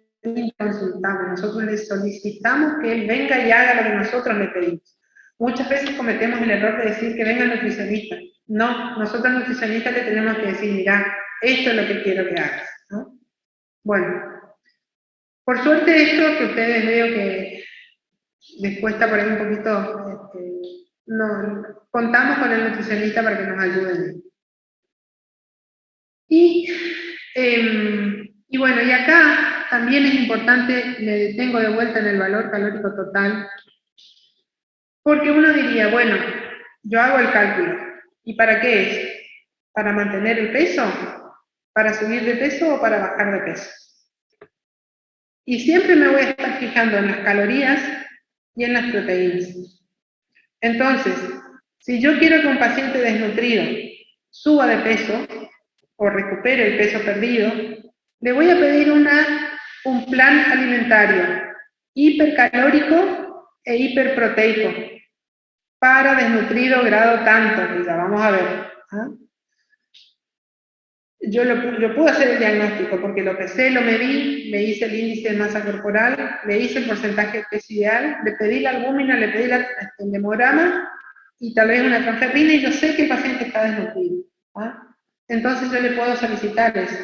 consultamos, nosotros le solicitamos que él venga y haga lo que nosotros le pedimos. Muchas veces cometemos el error de decir que venga el nutricionista. No, nosotros al nutricionista le tenemos que decir, mira, esto es lo que quiero que hagas, ¿no? Bueno, por suerte esto que ustedes veo que les cuesta por ahí un poquito, contamos con el nutricionista para que nos ayuden. Y bueno, y acá también es importante, me detengo de vuelta en el valor calórico total, porque uno diría, bueno, yo hago el cálculo, ¿y para qué es? ¿Para mantener el peso? ¿Para subir de peso o para bajar de peso? Y siempre me voy a estar fijando en las calorías y en las proteínas. Entonces, si yo quiero que un paciente desnutrido suba de peso o recupere el peso perdido, le voy a pedir un plan alimentario hipercalórico e hiperproteico para desnutrido grado tanto, que ya vamos a ver. ¿Ah? Yo puedo hacer el diagnóstico porque lo pesé, lo medí, le hice el índice de masa corporal, le hice el porcentaje de peso ideal, le pedí la albúmina, le pedí el hemograma y tal vez una transferrina y yo sé que el paciente está desnutrido. ¿Ah? Entonces yo le puedo solicitar eso.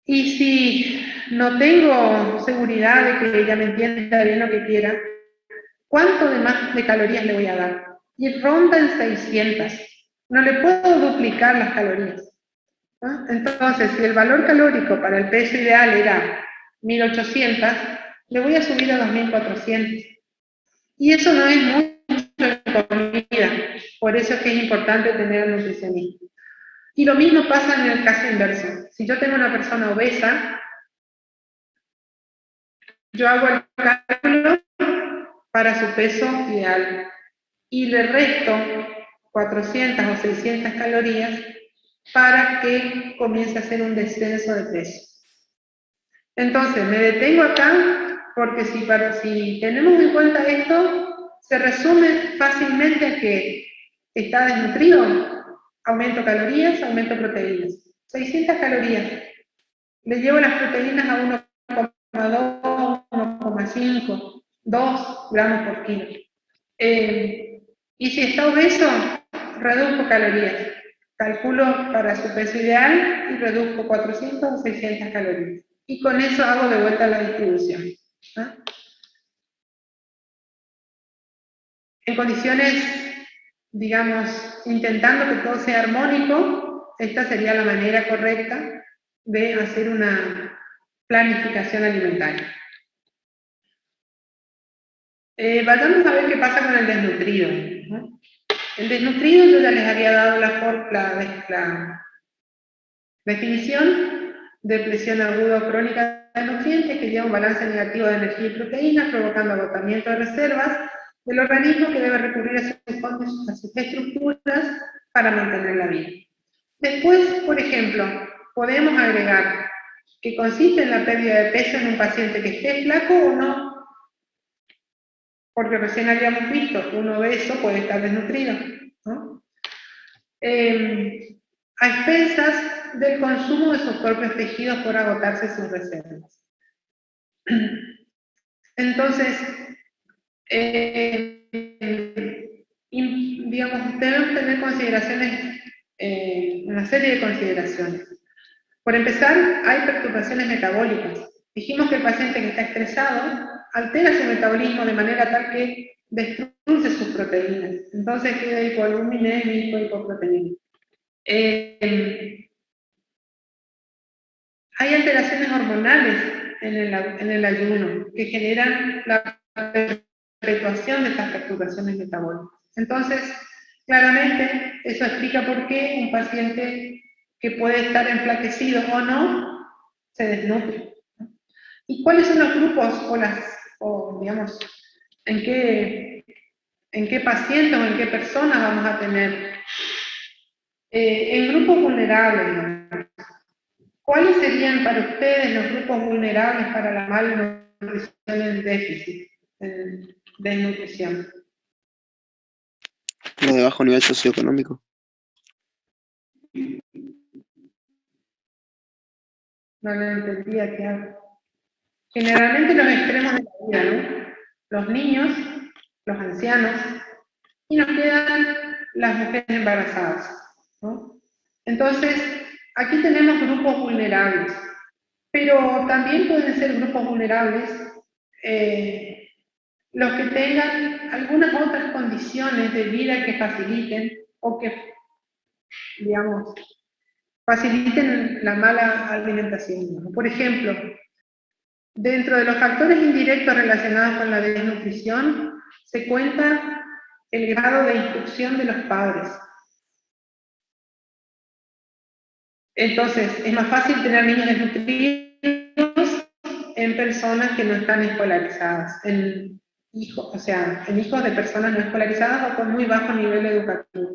Y si no tengo seguridad de que ella me entienda bien lo que quiera, ¿cuánto de más de calorías le voy a dar? Y ronda en 600. No le puedo duplicar las calorías. ¿No? Entonces, si el valor calórico para el peso ideal era 1800, le voy a subir a 2400. Y eso no es mucho en comida. Por eso es que es importante tener un nutricionista. Y lo mismo pasa en el caso inverso. Si yo tengo una persona obesa, yo hago el cálculo para su peso ideal y le resto 400 o 600 calorías para que comience a hacer un descenso de peso. Entonces, me detengo acá porque si tenemos en cuenta esto, se resume fácilmente a que está desnutrido. Aumento calorías, aumento proteínas. 600 calorías. Le llevo las proteínas a 1,2, 1,5, 2 gramos por kilo. Y si está obeso, reduzco calorías. Calculo para su peso ideal y reduzco 400 o 600 calorías. Y con eso hago de vuelta la distribución. ¿Ah? En condiciones, digamos, intentando que todo sea armónico, esta sería la manera correcta de hacer una planificación alimentaria. Vayamos a ver qué pasa con el desnutrido, ¿no? El desnutrido yo ya les había dado la definición: depresión aguda o crónica de nutrientes que lleva un balance negativo de energía y proteínas, provocando agotamiento de reservas del organismo, que debe recurrir a sus estructuras para mantener la vida. Después, por ejemplo, podemos agregar que consiste en la pérdida de peso en un paciente que esté flaco o no, porque recién habíamos visto que un obeso puede estar desnutrido, ¿no? A expensas del consumo de sus propios tejidos por agotarse sus reservas. Entonces, digamos, debemos tener consideraciones, una serie de consideraciones. Por empezar, hay perturbaciones metabólicas. Dijimos que el paciente que está estresado altera su metabolismo de manera tal que destruye sus proteínas. Entonces queda hipoalbuminémico, hipoproteinémico. Hay alteraciones hormonales en el ayuno que generan la perpetuación de estas perturbaciones metabólicas. Entonces, claramente, eso explica por qué un paciente que puede estar enflaquecido o no, se desnutre. ¿Y cuáles son los grupos digamos, en qué pacientes o en qué personas vamos a tener? En grupos vulnerables, ¿no? ¿Cuáles serían para ustedes los grupos vulnerables para la malnutrición en déficit, en desnutrición? Los de bajo nivel socioeconómico. No lo entendía, ¿qué hago? Generalmente los extremos de la vida, ¿no? Los niños, los ancianos, y nos quedan las mujeres embarazadas, ¿no? Entonces, aquí tenemos grupos vulnerables, pero también pueden ser grupos vulnerables los que tengan algunas otras condiciones de vida que faciliten o que, digamos, faciliten la mala alimentación, ¿no? Por ejemplo, dentro de los factores indirectos relacionados con la desnutrición, se cuenta el grado de instrucción de los padres. Entonces, es más fácil tener niños desnutridos en personas que no están escolarizadas, en hijos de personas no escolarizadas o con muy bajo nivel educativo.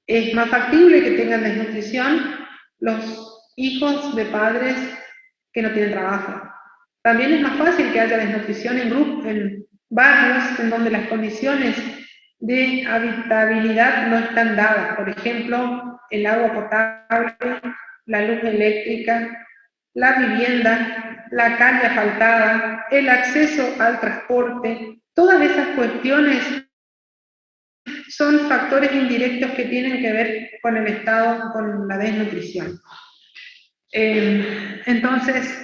Es más factible que tengan desnutrición los hijos de padres que no tienen trabajo. También es más fácil que haya desnutrición en barrios en donde las condiciones de habitabilidad no están dadas. Por ejemplo, el agua potable, la luz eléctrica, la vivienda, la calle asfaltada, el acceso al transporte. Todas esas cuestiones son factores indirectos que tienen que ver con el estado, con la desnutrición. Entonces,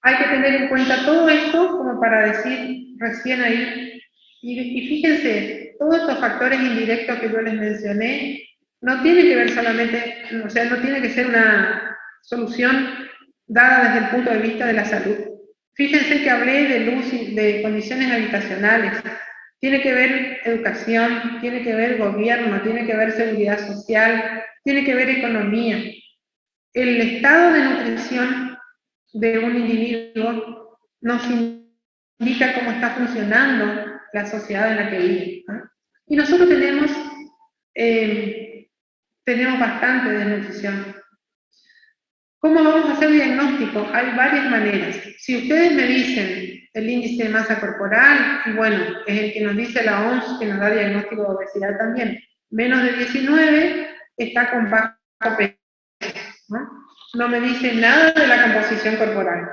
hay que tener en cuenta todo esto como para decir recién ahí, y fíjense, todos estos factores indirectos que yo les mencioné, no tienen que ver solamente, o sea, no tiene que ser una solución dada desde el punto de vista de la salud. Fíjense que hablé de luz y de condiciones habitacionales, tiene que ver educación, tiene que ver gobierno, tiene que ver seguridad social, tiene que ver economía. El estado de nutrición de un individuo nos indica cómo está funcionando la sociedad en la que vive, ¿no? Y nosotros tenemos bastante desnutrición. ¿Cómo vamos a hacer diagnóstico? Hay varias maneras. Si ustedes me dicen el índice de masa corporal, y bueno, es el que nos dice la OMS, que nos da diagnóstico de obesidad también, menos de 19 está con bajo peso, ¿no? No me dice nada de la composición corporal.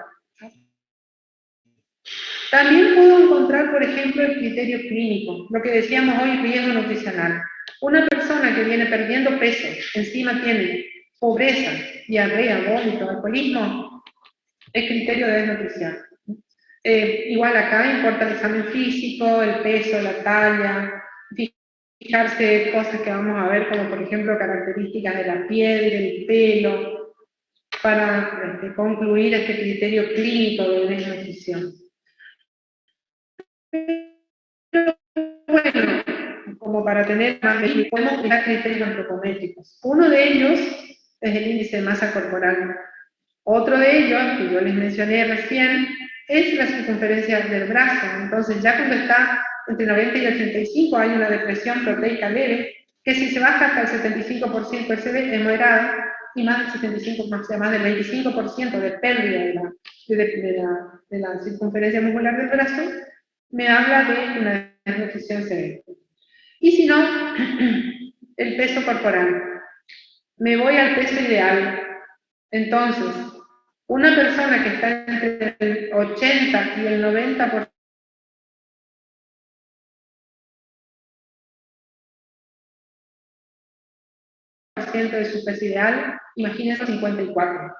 También puedo encontrar, por ejemplo, el criterio clínico, lo que decíamos hoy, riesgo nutricional. Una persona que viene perdiendo peso, encima tiene pobreza, diarrea, vómito, alcoholismo, es criterio de desnutrición. Igual acá importa el examen físico, el peso, la talla, fijarse cosas que vamos a ver, como por ejemplo características de la piel, del pelo, para concluir este criterio clínico de desnutrición. Bueno, como para tener más de podemos utilizar criterios antropométricos. Uno de ellos es el índice de masa corporal. Otro de ellos, que yo les mencioné recién, es la circunferencia del brazo. Entonces, ya cuando está entre 90 y 85 hay una depresión proteica leve, que si se baja hasta el 75% es moderada, y más del 75%, más del 25% de pérdida de la circunferencia muscular del brazo, me habla de una desnutrición severa. Y si no, el peso corporal. Me voy al peso ideal. Entonces, una persona que está entre el 80 y el 90% de su peso ideal, imagínense 54.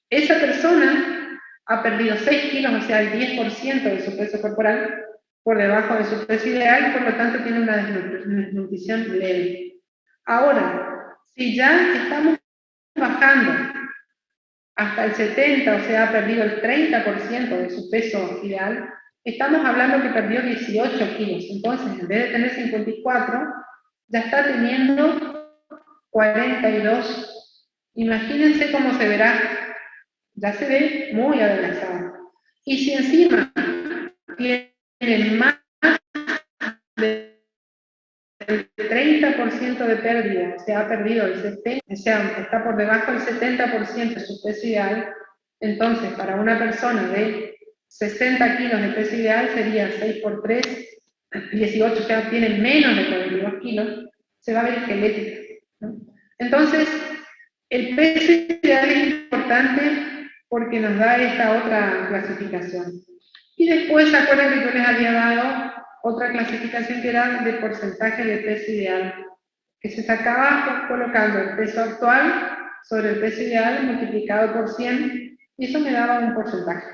Esa persona ha perdido 6 kilos, o sea, el 10% de su peso corporal, por debajo de su peso ideal, y por lo tanto tiene una desnutrición leve. Ahora, si ya estamos bajando hasta el 70, o sea, ha perdido el 30% de su peso ideal, estamos hablando que perdió 18 kilos. Entonces, en vez de tener 54, ya está teniendo 42. Imagínense cómo se verá. Ya se ve muy adelgazado. Y si encima tiene más del 30% de pérdida, o sea, ha perdido el 70%, o sea, está por debajo del 70% de su peso ideal, entonces para una persona de 60 kilos de peso ideal sería 6 por 3, 18, o sea, tiene menos de 42 kilos, se va a ver esquelética, ¿no? Entonces, el peso ideal es importante porque nos da esta otra clasificación. Y después, ¿se acuerdan que yo les había dado otra clasificación que era de porcentaje de peso ideal? Que se sacaba colocando el peso actual sobre el peso ideal multiplicado por 100, y eso me daba un porcentaje.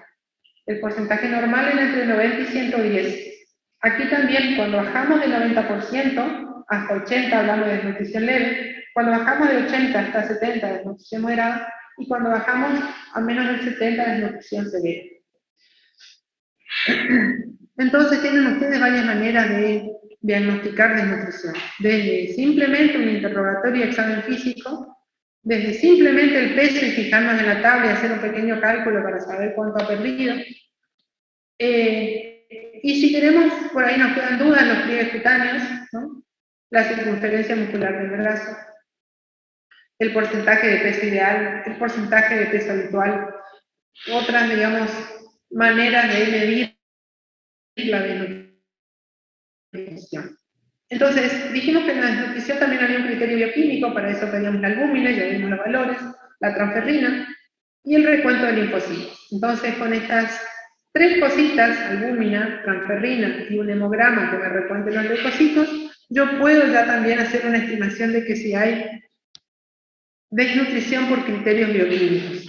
El porcentaje normal era entre 90 y 110. Aquí también, cuando bajamos del 90% hasta 80, hablamos de desnutrición leve, cuando bajamos de 80 hasta 70, desnutrición moderada, y cuando bajamos a menos del 70, desnutrición severa. Entonces tienen ustedes varias maneras de diagnosticar desnutrición. Desde simplemente un interrogatorio y examen físico, desde simplemente el peso y fijarnos en la tabla y hacer un pequeño cálculo para saber cuánto ha perdido. Y si queremos, por ahí nos quedan dudas los pliegues cutáneos, ¿no? La circunferencia muscular del brazo, el porcentaje de peso ideal, el porcentaje de peso habitual, otras, digamos, maneras de medir la desnutrición. Entonces, dijimos que en la desnutrición también había un criterio bioquímico, para eso teníamos la albúmina, ya vimos los valores, la transferrina y el recuento de linfocitos. Entonces, con estas tres cositas, albúmina, transferrina y un hemograma que me recuente los leucocitos, yo puedo ya también hacer una estimación de que si hay desnutrición por criterios bioquímicos.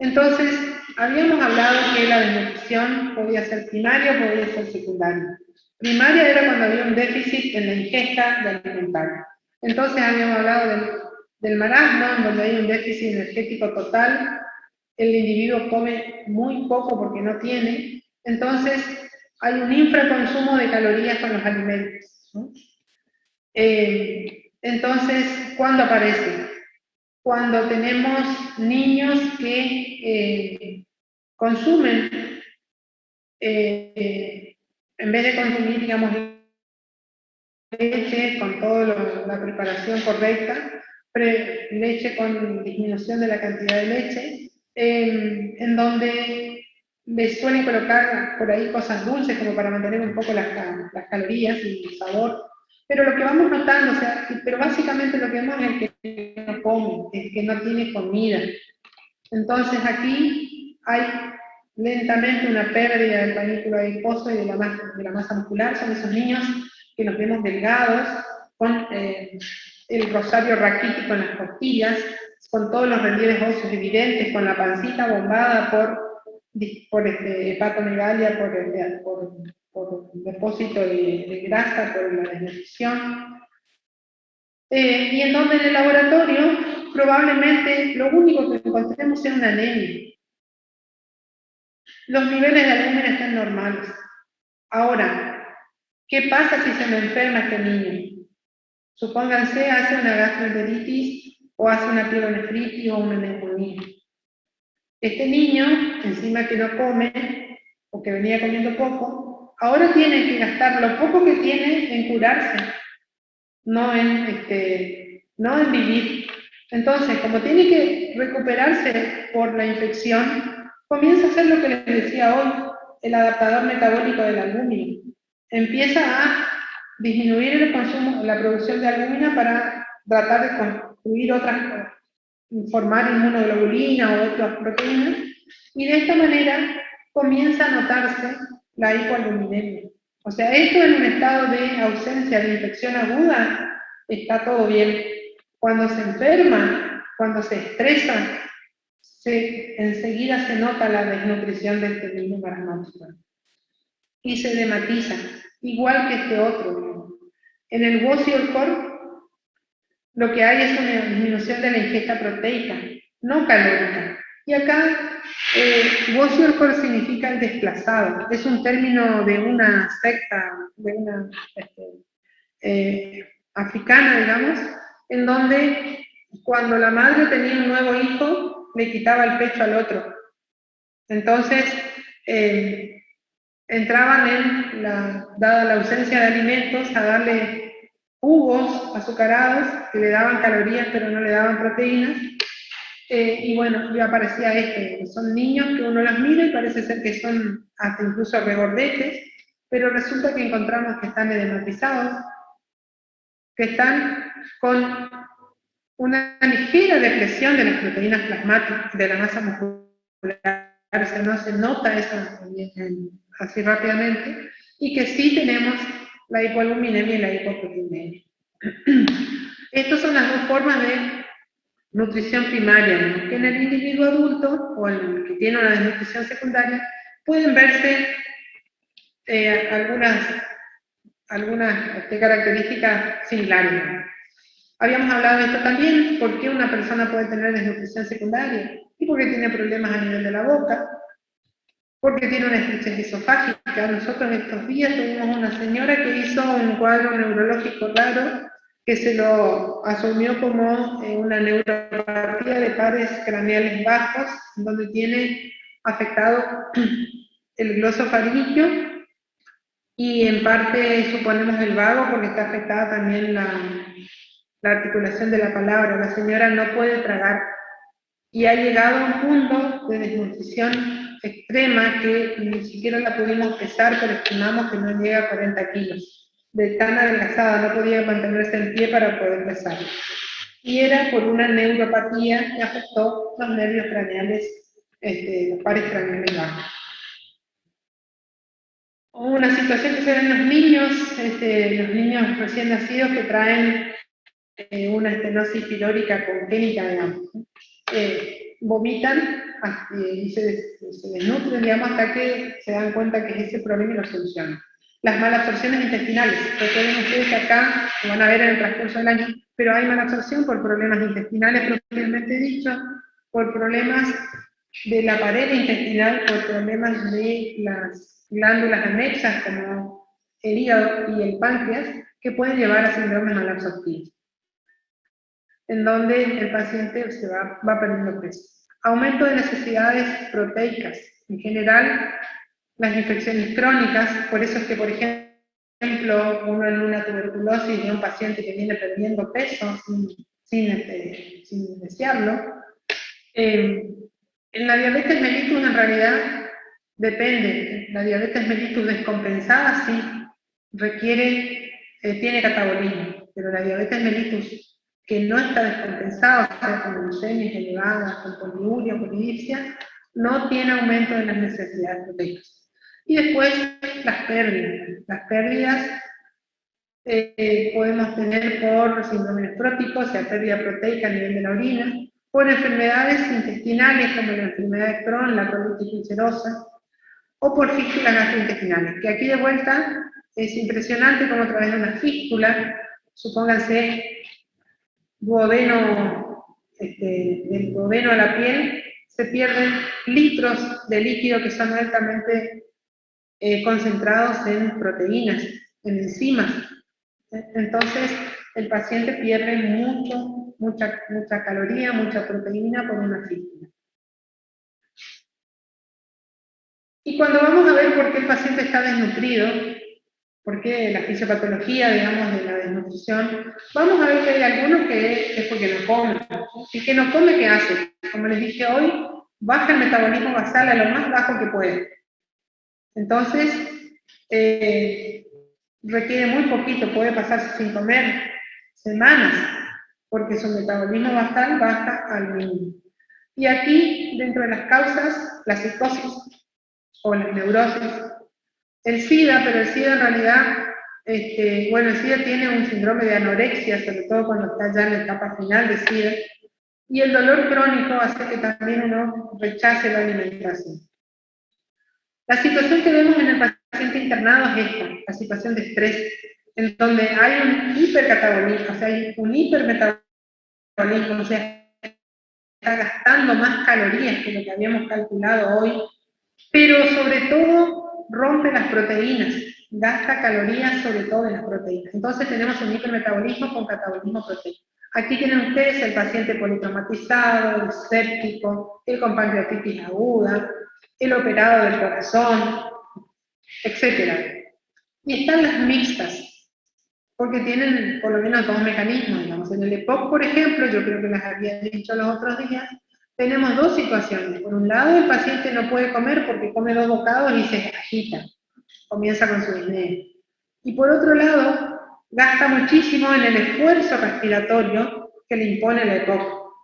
Entonces, habíamos hablado que la desnutrición podía ser primaria o podía ser secundaria. Primaria era cuando había un déficit en la ingesta de alimentario. Entonces habíamos hablado del marasmo, en donde hay un déficit energético total, el individuo come muy poco porque no tiene, entonces hay un infraconsumo de calorías con los alimentos, ¿no? Entonces, ¿cuándo aparece? Cuando tenemos niños que consumen, en vez de consumir, digamos, leche con toda la preparación correcta, leche con disminución de la cantidad de leche, en donde les suelen colocar por ahí cosas dulces como para mantener un poco las calorías y el sabor. Pero lo que vamos notando, o sea, pero básicamente lo que vemos es el que no come, el que no tiene comida. Entonces aquí hay lentamente una pérdida del panículo adiposo y de la masa muscular. Son esos niños que nos vemos delgados, con el rosario raquítico en las costillas, con todos los relieves óseos evidentes, con la pancita bombada por hepatomegalia, por depósito de grasa, por la desnutrición. Y en donde en el laboratorio probablemente lo único que encontremos sea una anemia. Los niveles de albúmina están normales. Ahora, ¿qué pasa si se me enferma este niño? Supónganse, hace una gastroenteritis o hace una pielonefritis o una neumonía. Este niño, encima que no come, o que venía comiendo poco, ahora tiene que gastar lo poco que tiene en curarse, no en vivir. Entonces, como tiene que recuperarse por la infección, comienza a hacer lo que les decía hoy, el adaptador metabólico de la albúmina. Empieza a disminuir el consumo, la producción de albúmina para tratar de construir otras, formar inmunoglobulina o otras proteínas, y de esta manera comienza a notarse la hipoalbuminemia. O sea, esto en un estado de ausencia de infección aguda está todo bien. Cuando se enferma, cuando se estresa, enseguida se nota la desnutrición de este mismo marasmático. Y se dematiza, igual que este otro. En el kwashiorkor lo que hay es una disminución de la ingesta proteica, no calórica. Y acá, kwashiorkor significa el desplazado. Es un término de una secta, de una africana, digamos, en donde cuando la madre tenía un nuevo hijo, le quitaba el pecho al otro. Entonces, entraban dada la ausencia de alimentos, a darle jugos azucarados que le daban calorías pero no le daban proteínas. Y bueno, ya aparecía que son niños que uno los mira y parece ser que son hasta incluso regordetes, pero resulta que encontramos que están edematizados, que están con una ligera depresión de las proteínas plasmáticas, de la masa muscular, o sea, no se nota eso así rápidamente, y que sí tenemos la hipoalbuminemia y la hipoproteinemia. Estas son las dos formas de nutrición primaria, ¿no? Que en el individuo adulto o en el que tiene una desnutrición secundaria pueden verse algunas características similares, ¿no? Habíamos hablado de esto también, ¿por qué una persona puede tener desnutrición secundaria? Y porque tiene problemas a nivel de la boca, porque tiene una estrechez esofágica. Nosotros estos días tuvimos una señora que hizo un cuadro neurológico raro, que se lo asumió como una neuropatía de pares craneales bajos, donde tiene afectado el glosofaringio, y en parte suponemos el vago, porque está afectada también la articulación de la palabra. La señora no puede tragar y ha llegado a un punto de desnutrición extrema que ni siquiera la pudimos pesar, pero estimamos que no llega a 40 kilos. De tan adelgazada, no podía mantenerse en pie para poder pesar. Y era por una neuropatía que afectó los nervios craneales, los pares craneales bajos. Una situación que se ve en los niños recién nacidos que traen una estenosis pilórica congénita, digamos. Vomitan y se desnutren, digamos, hasta que se dan cuenta que es ese problema y lo solucionan. Las malabsorciones intestinales, recuerden ustedes que acá lo van a ver en el transcurso del año, pero hay malabsorción por problemas intestinales propiamente dicho, por problemas de la pared intestinal, por problemas de las glándulas anexas como el hígado y el páncreas, que pueden llevar a síndromes malabsortivos, en donde el paciente se va perdiendo peso. Aumento de necesidades proteicas. En general, las infecciones crónicas, por eso es que, por ejemplo, uno en una tuberculosis de un paciente que viene perdiendo peso sin desearlo, en la diabetes mellitus en realidad depende. La diabetes mellitus descompensada sí tiene catabolismo, pero la diabetes mellitus que no está descompensada, o sea, con glucemias elevadas, con poliuria, polidipsia, no tiene aumento de las necesidades proteicas. Y después las pérdidas. Las pérdidas podemos tener por síndrome nefrótico, o sea, pérdida proteica a nivel de la orina, por enfermedades intestinales como la enfermedad de Crohn, la colitis ulcerosa, o por fístulas gastrointestinales, que aquí de vuelta es impresionante como a través de una fístula, supónganse del duodeno a la piel, se pierden litros de líquido que son altamente concentrados en proteínas, en enzimas. Entonces, el paciente pierde mucha caloría, mucha proteína por una fístula. Y cuando vamos a ver por qué el paciente está desnutrido, por qué la fisiopatología, digamos, de la desnutrición, vamos a ver que hay algunos que es porque no comen. Y que no come, ¿qué hace? Como les dije hoy, baja el metabolismo basal a lo más bajo que puede. Entonces, requiere muy poquito, puede pasarse sin comer semanas, porque su metabolismo basal baja al mínimo. Y aquí, dentro de las causas, la psicosis o la neurosis, el SIDA, pero el SIDA en realidad, el SIDA tiene un síndrome de anorexia, sobre todo cuando está ya en la etapa final de SIDA, Y el dolor crónico hace que también uno rechace la alimentación. La situación que vemos en el paciente internado es esta, la situación de estrés, en donde hay un hipercatabolismo, o sea, hay un hipermetabolismo, o sea, está gastando más calorías que lo que habíamos calculado hoy, pero sobre todo rompe las proteínas, gasta calorías sobre todo en las proteínas. Entonces tenemos un hipermetabolismo con catabolismo proteico. Aquí tienen ustedes el paciente politraumatizado, el séptico, el con pancreatitis aguda, el operado del corazón, etc. Y están las mixtas, porque tienen por lo menos dos mecanismos, digamos. En el EPOC, por ejemplo, yo creo que las había dicho los otros días, tenemos dos situaciones. Por un lado, el paciente no puede comer porque come 2 bocados y se agita, comienza con su disnea. Y por otro lado, gasta muchísimo en el esfuerzo respiratorio que le impone la EPOC.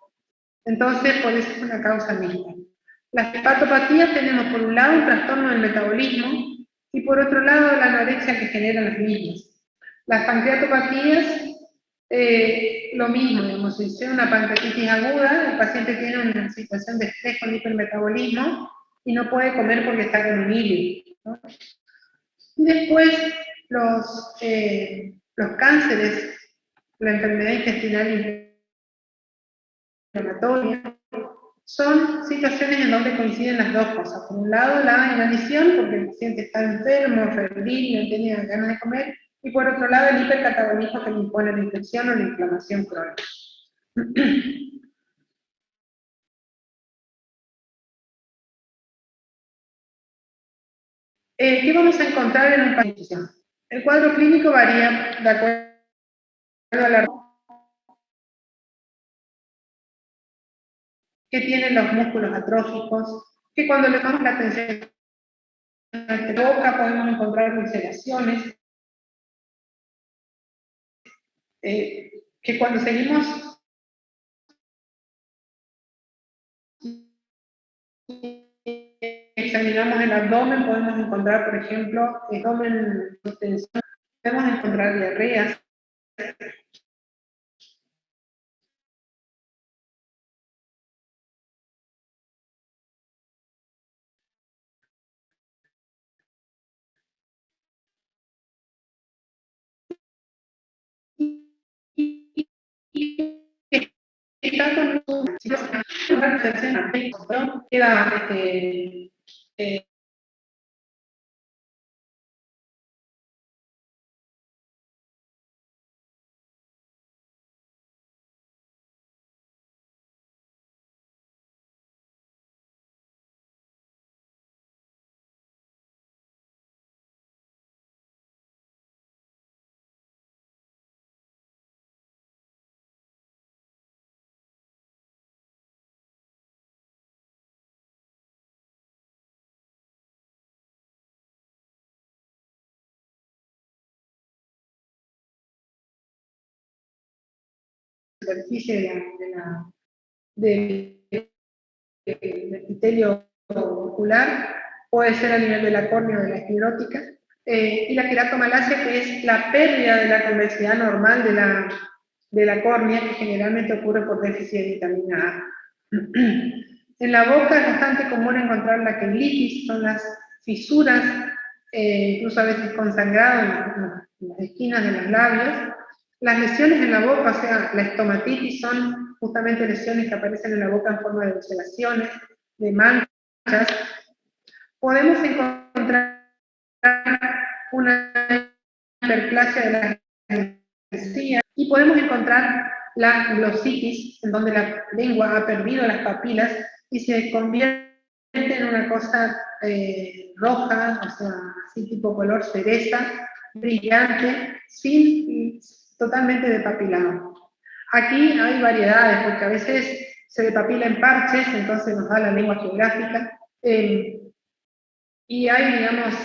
Entonces, por eso es una causa mixta. Las hepatopatías tenemos por un lado un trastorno del metabolismo y por otro lado la anorexia que generan las mismas. Las pancreatopatías, lo mismo, digamos, si es una pancreatitis aguda, el paciente tiene una situación de estrés con hipermetabolismo y no puede comer porque está con un hilo, ¿no? Y después los cánceres, la enfermedad intestinal inflamatoria, son situaciones en donde coinciden las dos cosas. Por un lado, la inanición, porque el paciente está enfermo, febril, no tiene ganas de comer, y por otro lado, el hipercatabolismo que le impone la infección o la inflamación crónica. ¿Qué vamos a encontrar en un paciente? El cuadro clínico varía de acuerdo a la que tienen los músculos atróficos, que cuando le damos la atención a la boca podemos encontrar ulceraciones, que cuando seguimos examinamos el abdomen podemos encontrar, por ejemplo, abdomen distensión, podemos encontrar diarreas. Está con queda superficie del epitelio ocular, puede ser a nivel de la córnea o de la esclerótica, y la queratomalacia, que es la pérdida de la convexidad normal de la córnea, que generalmente ocurre por déficit de vitamina A. En la boca es bastante común encontrar la queglitis, son las fisuras, incluso a veces con sangrado en las esquinas de los labios. Las lesiones en la boca, o sea, la estomatitis, son justamente lesiones que aparecen en la boca en forma de ulceraciones, de manchas. Podemos encontrar una hiperplasia de la encía y podemos encontrar la glositis, en donde la lengua ha perdido las papilas y se convierte en una cosa roja, o sea, así tipo color cereza, brillante, totalmente depapilado. Aquí hay variedades, porque a veces se depapila en parches, entonces nos da la lengua geográfica, y hay, digamos,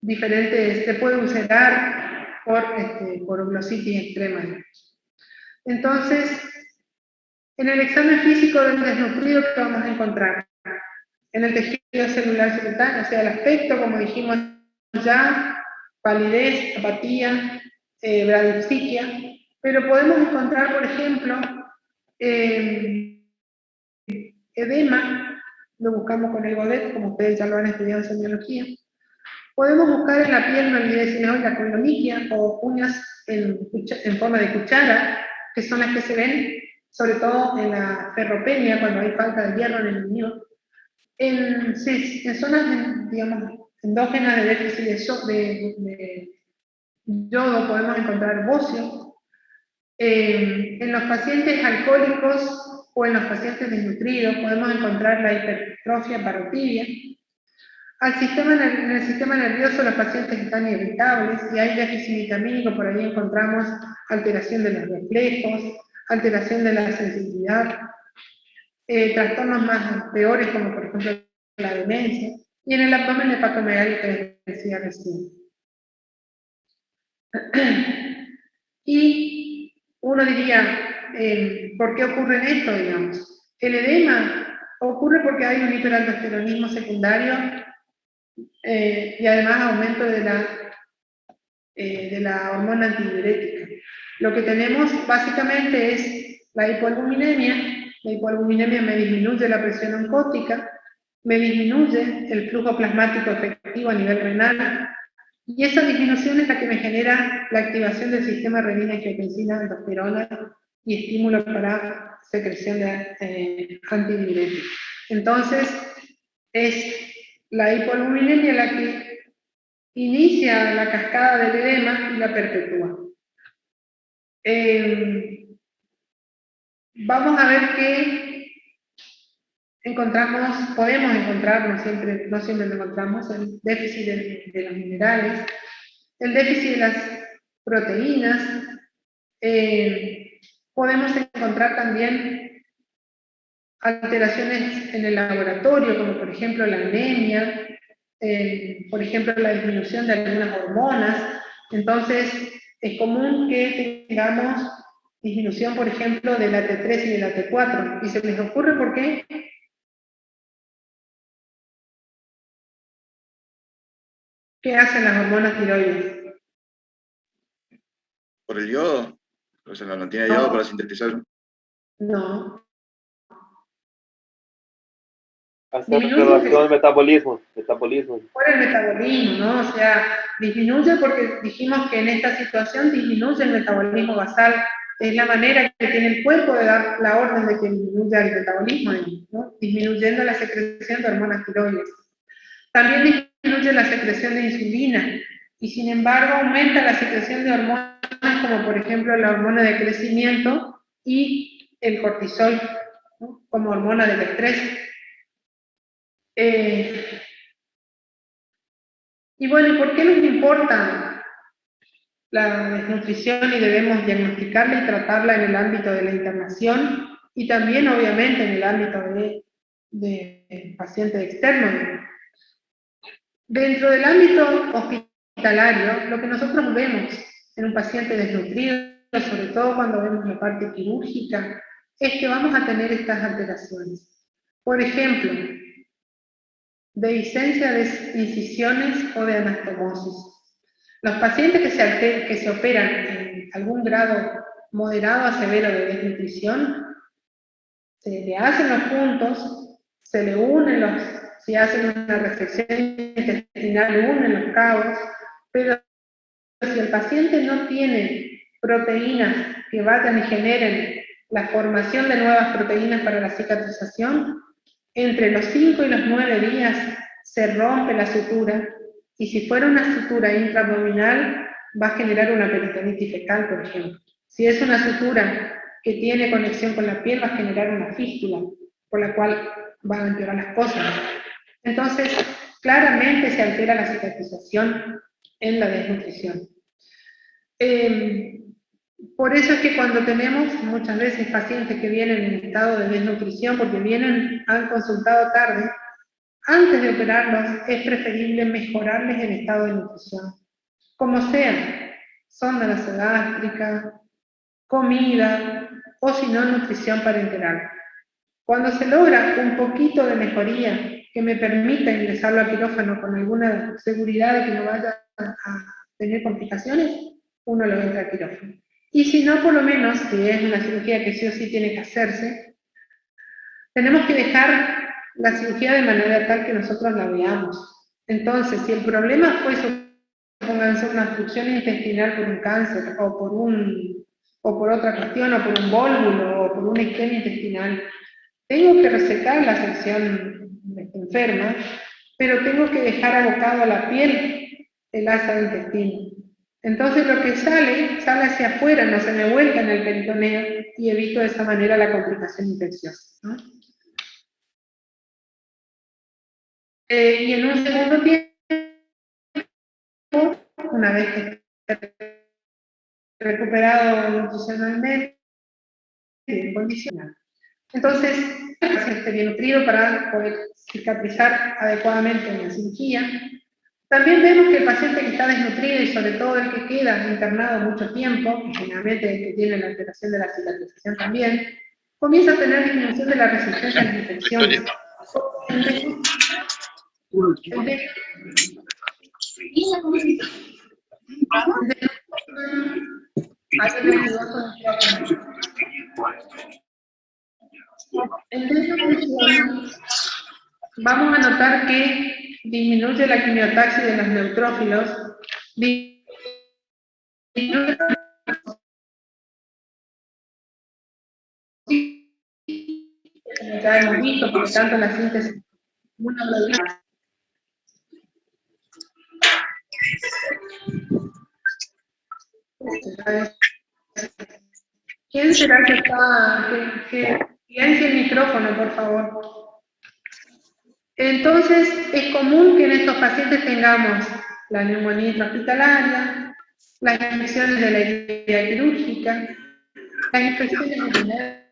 diferentes, se puede ulcerar por glositis extrema. Entonces, en el examen físico del desnutrido, ¿qué vamos a encontrar? En el tejido celular subcutáneo, o sea, el aspecto, como dijimos ya, palidez, apatía, bradipsiquia, pero podemos encontrar, por ejemplo, Edema, lo buscamos con el Godet, como ustedes ya lo han estudiado en semiología. Podemos buscar en la piel la coloniquia o uñas en forma de cuchara, que son las que se ven sobre todo en la ferropenia, cuando hay falta de hierro en el riñón. En zonas, digamos, endógenas de déficit de yodo podemos encontrar bocio. En los pacientes alcohólicos o en los pacientes desnutridos podemos encontrar la hipertrofia parotibia. En el sistema nervioso los pacientes están irritables y hay déficit vitamínico, por ahí encontramos alteración de los reflejos, alteración de la sensibilidad, trastornos más peores como por ejemplo la demencia, y en el abdomen hepatomegalia que decía recién. Y uno diría, ¿por qué ocurre esto, digamos? El edema ocurre porque hay un hiperaldosteronismo secundario y además aumento de la hormona antidiurética. Lo que tenemos básicamente es la hipoalbuminemia. La hipoalbuminemia me disminuye la presión oncótica, me disminuye el flujo plasmático efectivo a nivel renal, y esa disminución es la que me genera la activación del sistema renina-angiotensina, aldosterona y estímulo para secreción de antidiuréticos. Entonces, es la hipoalbuminemia la que inicia la cascada del edema y la perpetúa. Vamos a ver qué podemos encontrar, no siempre lo encontramos, el déficit de los minerales, el déficit de las proteínas. Podemos encontrar también alteraciones en el laboratorio, como por ejemplo la anemia, por ejemplo la disminución de algunas hormonas. Entonces es común que tengamos disminución, por ejemplo, de la T3 y de la T4. ¿Y se les ocurre por qué? ¿Qué hacen las hormonas tiroides? ¿Por el yodo? O sea, no tiene yodo para sintetizar. No. Hacer relación al metabolismo. Por el metabolismo, ¿no? O sea, disminuye porque dijimos que en esta situación disminuye el metabolismo basal. Es la manera que tiene el cuerpo de dar la orden de que disminuya el metabolismo, ¿no? Disminuyendo la secreción de hormonas tiroides. También disminuye la secreción de insulina, y sin embargo aumenta la secreción de hormonas como por ejemplo la hormona de crecimiento y el cortisol, ¿no? Como hormona del estrés. Y bueno, ¿por qué nos importa la desnutrición y debemos diagnosticarla y tratarla en el ámbito de la internación y también obviamente en el ámbito de pacientes externos? Dentro del ámbito hospitalario, lo que nosotros vemos en un paciente desnutrido, sobre todo cuando vemos la parte quirúrgica, es que vamos a tener estas alteraciones. Por ejemplo, dehiscencia de incisiones o de anastomosis. Los pacientes que se operan en algún grado moderado a severo de desnutrición, se le hacen los puntos, se le unen si hacen una resección intestinal, unen los cabos, pero si el paciente no tiene proteínas que vayan y generen la formación de nuevas proteínas para la cicatrización, entre los 5 y los 9 días se rompe la sutura, y si fuera una sutura intraabdominal va a generar una peritonitis fecal, por ejemplo. Si es una sutura que tiene conexión con la piel, va a generar una fístula, por la cual van a empeorar las cosas. Entonces, claramente se altera la cicatrización en la desnutrición. Por eso es que cuando tenemos muchas veces pacientes que vienen en estado de desnutrición, porque han consultado tarde, antes de operarlos es preferible mejorarles el estado de nutrición. Como sea, sonda nasogástrica, comida, o si no, nutrición parenteral. Cuando se logra un poquito de mejoría que me permita ingresarlo al quirófano con alguna seguridad de que no vaya a tener complicaciones, uno lo entra al quirófano. y si no, por lo menos, que es una cirugía que sí o sí tiene que hacerse, tenemos que dejar la cirugía de manera tal que nosotros la veamos. Entonces, si el problema fue, supónganse, una obstrucción intestinal por un cáncer, o por otra cuestión, o por un vólvulo, o por una isquemia intestinal, tengo que resecar la sección enferma, pero tengo que dejar abocado a la piel el asa de intestino. Entonces lo que sale hacia afuera, no se me vuelca en el peritoneo y evito de esa manera la complicación infecciosa, ¿no? Y en un segundo tiempo, una vez que esté recuperado nutricionalmente, condicional. Entonces, el paciente esté bien nutrido para poder cicatrizar adecuadamente en la cirugía. También vemos que el paciente que está desnutrido y sobre todo el que queda internado mucho tiempo, generalmente el que tiene la alteración de la cicatrización también, comienza a tener disminución de la resistencia a las infecciones. Vamos a notar que disminuye la quimiotaxis de los neutrófilos, disminuye ya hemos visto, por lo tanto la síntesis ¿Quién será que está? Que silencie el micrófono, por favor. Entonces, es común que en estos pacientes tengamos la neumonía intrahospitalaria, las infecciones de la herida quirúrgica, las infecciones urinarias,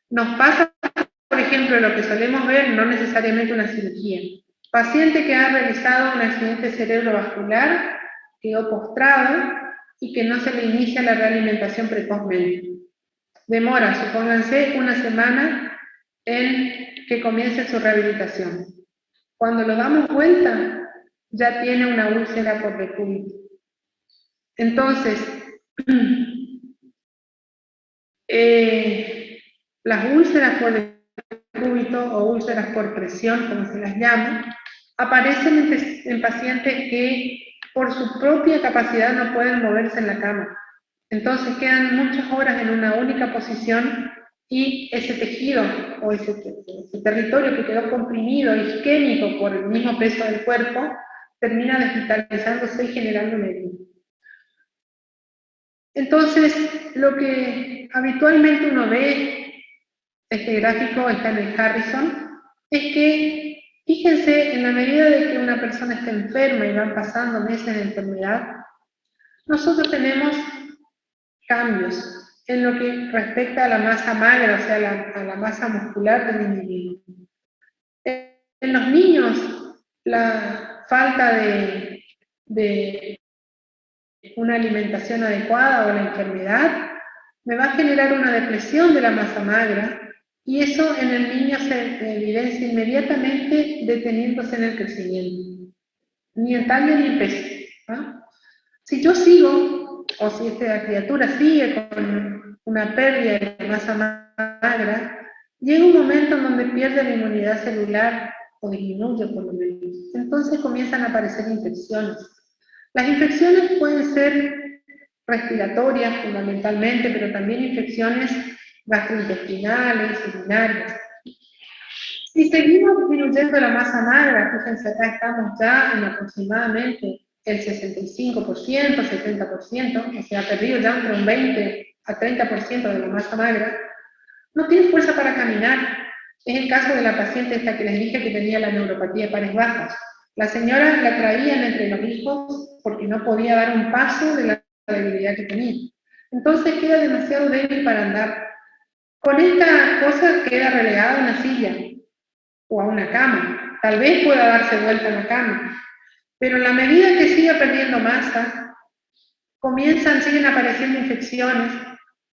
nos pasa, por ejemplo, lo que solemos ver, no necesariamente una cirugía. Paciente que ha realizado un accidente cerebrovascular, quedó postrado y que no se le inicia la realimentación precozmente. Demora, supónganse, una semana en que comience su rehabilitación. Cuando lo damos vuelta, ya tiene una úlcera por decúbito. Entonces, las úlceras por decúbito o úlceras por presión, como se las llama, aparecen en pacientes que por su propia capacidad no pueden moverse en la cama. Entonces quedan muchas horas en una única posición y ese tejido o ese territorio que quedó comprimido, isquémico por el mismo peso del cuerpo, termina desvitalizándose y generando un edema. Entonces, lo que habitualmente uno ve, este gráfico está en el Harrison, es que, fíjense, en la medida de que una persona está enferma y van pasando meses de enfermedad, nosotros tenemos cambios en lo que respecta a la masa magra, o sea, a la masa muscular del individuo. En los niños, la falta de una alimentación adecuada o la enfermedad me va a generar una depresión de la masa magra y eso en el niño se evidencia inmediatamente deteniéndose en el crecimiento, ni en talla ni en peso, ¿no? Si yo sigo, o si esta criatura sigue con una pérdida de masa magra, llega un momento en donde pierde la inmunidad celular o disminuye por lo menos. Entonces comienzan a aparecer infecciones. Las infecciones pueden ser respiratorias fundamentalmente, pero también infecciones gastrointestinales, urinarias. Si seguimos disminuyendo la masa magra, fíjense, acá estamos ya en aproximadamente el 65%, 70%, o sea, ha perdido ya entre un 20 a 30% de la masa magra, no tiene fuerza para caminar. Es el caso de la paciente esta que les dije que tenía la neuropatía de pares bajas. La señora la traían entre los hijos porque no podía dar un paso de la debilidad que tenía. Entonces queda demasiado débil para andar. Con esta cosa queda relegada a una silla o a una cama. Tal vez pueda darse vuelta a la cama. Pero en la medida que siga perdiendo masa, siguen apareciendo infecciones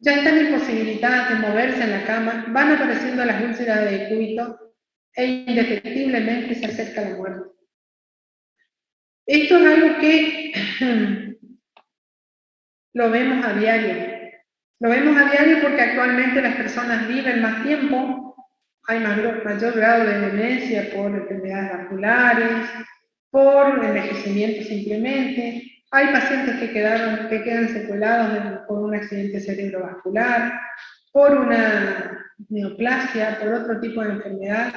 ya están imposibilitadas de moverse en la cama, van apareciendo las úlceras de decúbito e indefectiblemente se acerca la muerte. Esto es algo que lo vemos a diario. Lo vemos a diario porque actualmente las personas viven más tiempo, hay mayor grado de demencia por enfermedades vasculares, por envejecimiento simplemente. Hay pacientes que quedan secuelados por un accidente cerebrovascular, por una neoplasia, por otro tipo de enfermedad.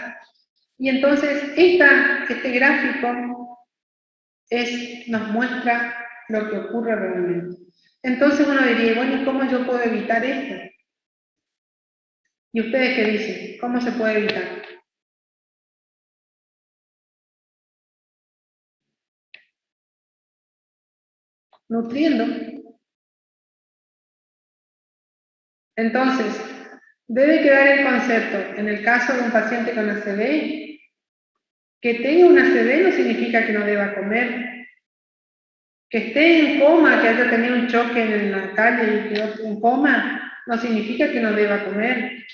Y entonces este gráfico nos muestra lo que ocurre realmente. Entonces uno diría, bueno, ¿y cómo yo puedo evitar esto? ¿Y ustedes qué dicen? ¿Cómo se puede evitar? Nutriendo. Entonces, debe quedar el concepto, en el caso de un paciente con ACV, que tenga un ACV no significa que no deba comer. Que esté en coma, que haya tenido un choque en la calle y quedó en coma, no significa que no deba comer.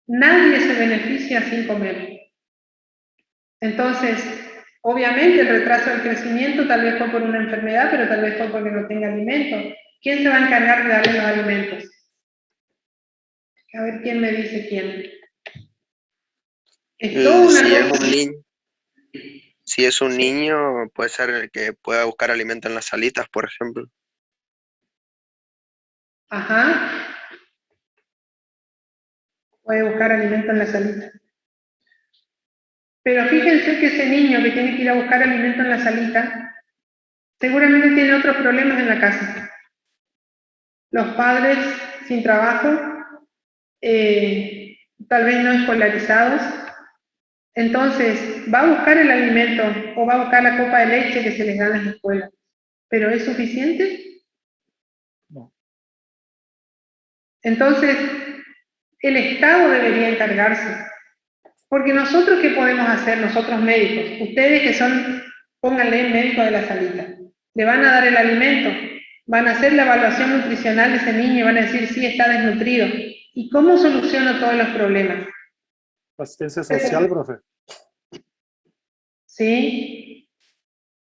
Nadie se beneficia sin comer. Entonces, obviamente el retraso del crecimiento tal vez fue por una enfermedad, pero tal vez fue porque no tenga alimento. ¿Quién se va a encargar de darle los alimentos? A ver quién me dice quién. Es toda una cosa. Si es un niño, puede ser el que pueda buscar alimento en las salitas, por ejemplo. Ajá. Puede buscar alimento en la salita. Pero fíjense que ese niño que tiene que ir a buscar alimento en la salita, seguramente tiene otros problemas en la casa. Los padres sin trabajo, tal vez no escolarizados. Entonces, va a buscar el alimento o va a buscar la copa de leche que se les da en las escuelas. ¿Pero es suficiente? No. Entonces, el Estado debería encargarse. Porque nosotros, ¿qué podemos hacer? Nosotros médicos, ustedes que son, pónganle médico de la salita, le van a dar el alimento, van a hacer la evaluación nutricional de ese niño y van a decir, sí, está desnutrido. ¿Y cómo soluciono todos los problemas? Asistencia social, profe. Sí.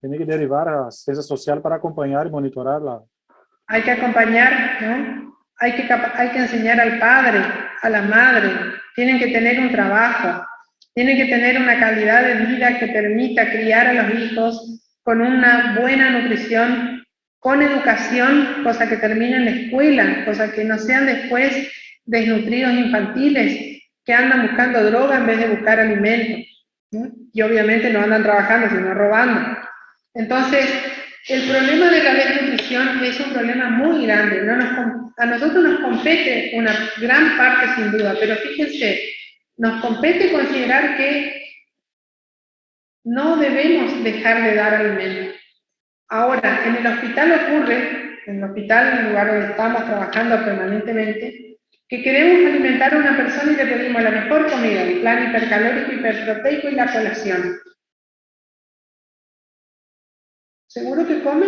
Tiene que derivar a asistencia social para acompañar y monitorar la... Hay que acompañar, ¿no? Hay que enseñar al padre, a la madre, tienen que tener un trabajo, tienen que tener una calidad de vida que permita criar a los hijos con una buena nutrición, con educación, cosa que termine en la escuela, cosa que no sean después desnutridos infantiles que andan buscando droga en vez de buscar alimentos, ¿no? Y obviamente no andan trabajando, sino robando. Entonces, el problema de la desnutrición es un problema muy grande. A nosotros nos compete una gran parte sin duda, pero fíjense, nos compete considerar que no debemos dejar de dar alimentos. Ahora, en el hospital ocurre, en el hospital, en el lugar donde estamos trabajando permanentemente, que queremos alimentar a una persona y le pedimos la mejor comida, el plan hipercalórico, hiperproteico y la colación. ¿Seguro que come?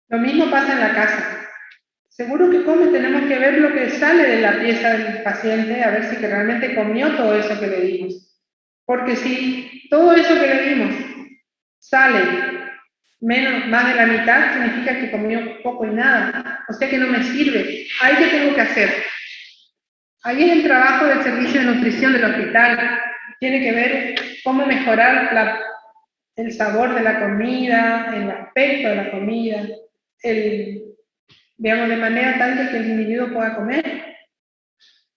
Lo mismo pasa en la casa. Seguro que come, tenemos que ver lo que sale de la pieza del paciente, a ver si que realmente comió todo eso que le dimos. Porque si todo eso que le dimos sale más de la mitad, significa que comió poco y nada. O sea que no me sirve. ¿Ahí qué tengo que hacer? Ahí es el trabajo del servicio de nutrición del hospital. Tiene que ver cómo mejorar el sabor de la comida, el aspecto de la comida, digamos, de manera tal de que el individuo pueda comer.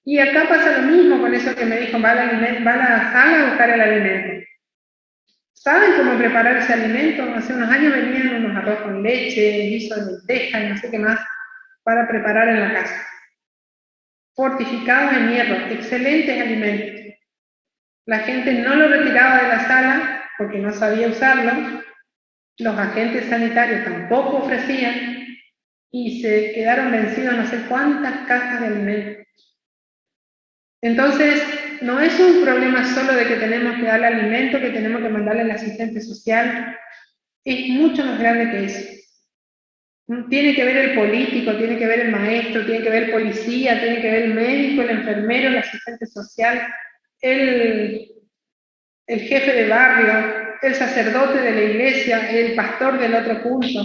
Y acá pasa lo mismo con eso que me dijo, va a la sala a buscar el alimento. ¿Saben cómo preparar ese alimento? Hace unos años venían unos arroz con leche, guiso de lenteja y no sé qué más para preparar en la casa. Fortificados en hierro, excelentes alimentos. La gente no lo retiraba de la sala porque no sabía usarlo. Los agentes sanitarios tampoco ofrecían y se quedaron vencidos no sé cuántas cajas de alimentos. Entonces, no es un problema solo de que tenemos que darle alimento, que tenemos que mandarle al asistente social, es mucho más grande que eso. Tiene que ver el político, tiene que ver el maestro, tiene que ver el policía, tiene que ver el médico, el enfermero, el asistente social, el jefe de barrio, el sacerdote de la iglesia, el pastor del otro culto.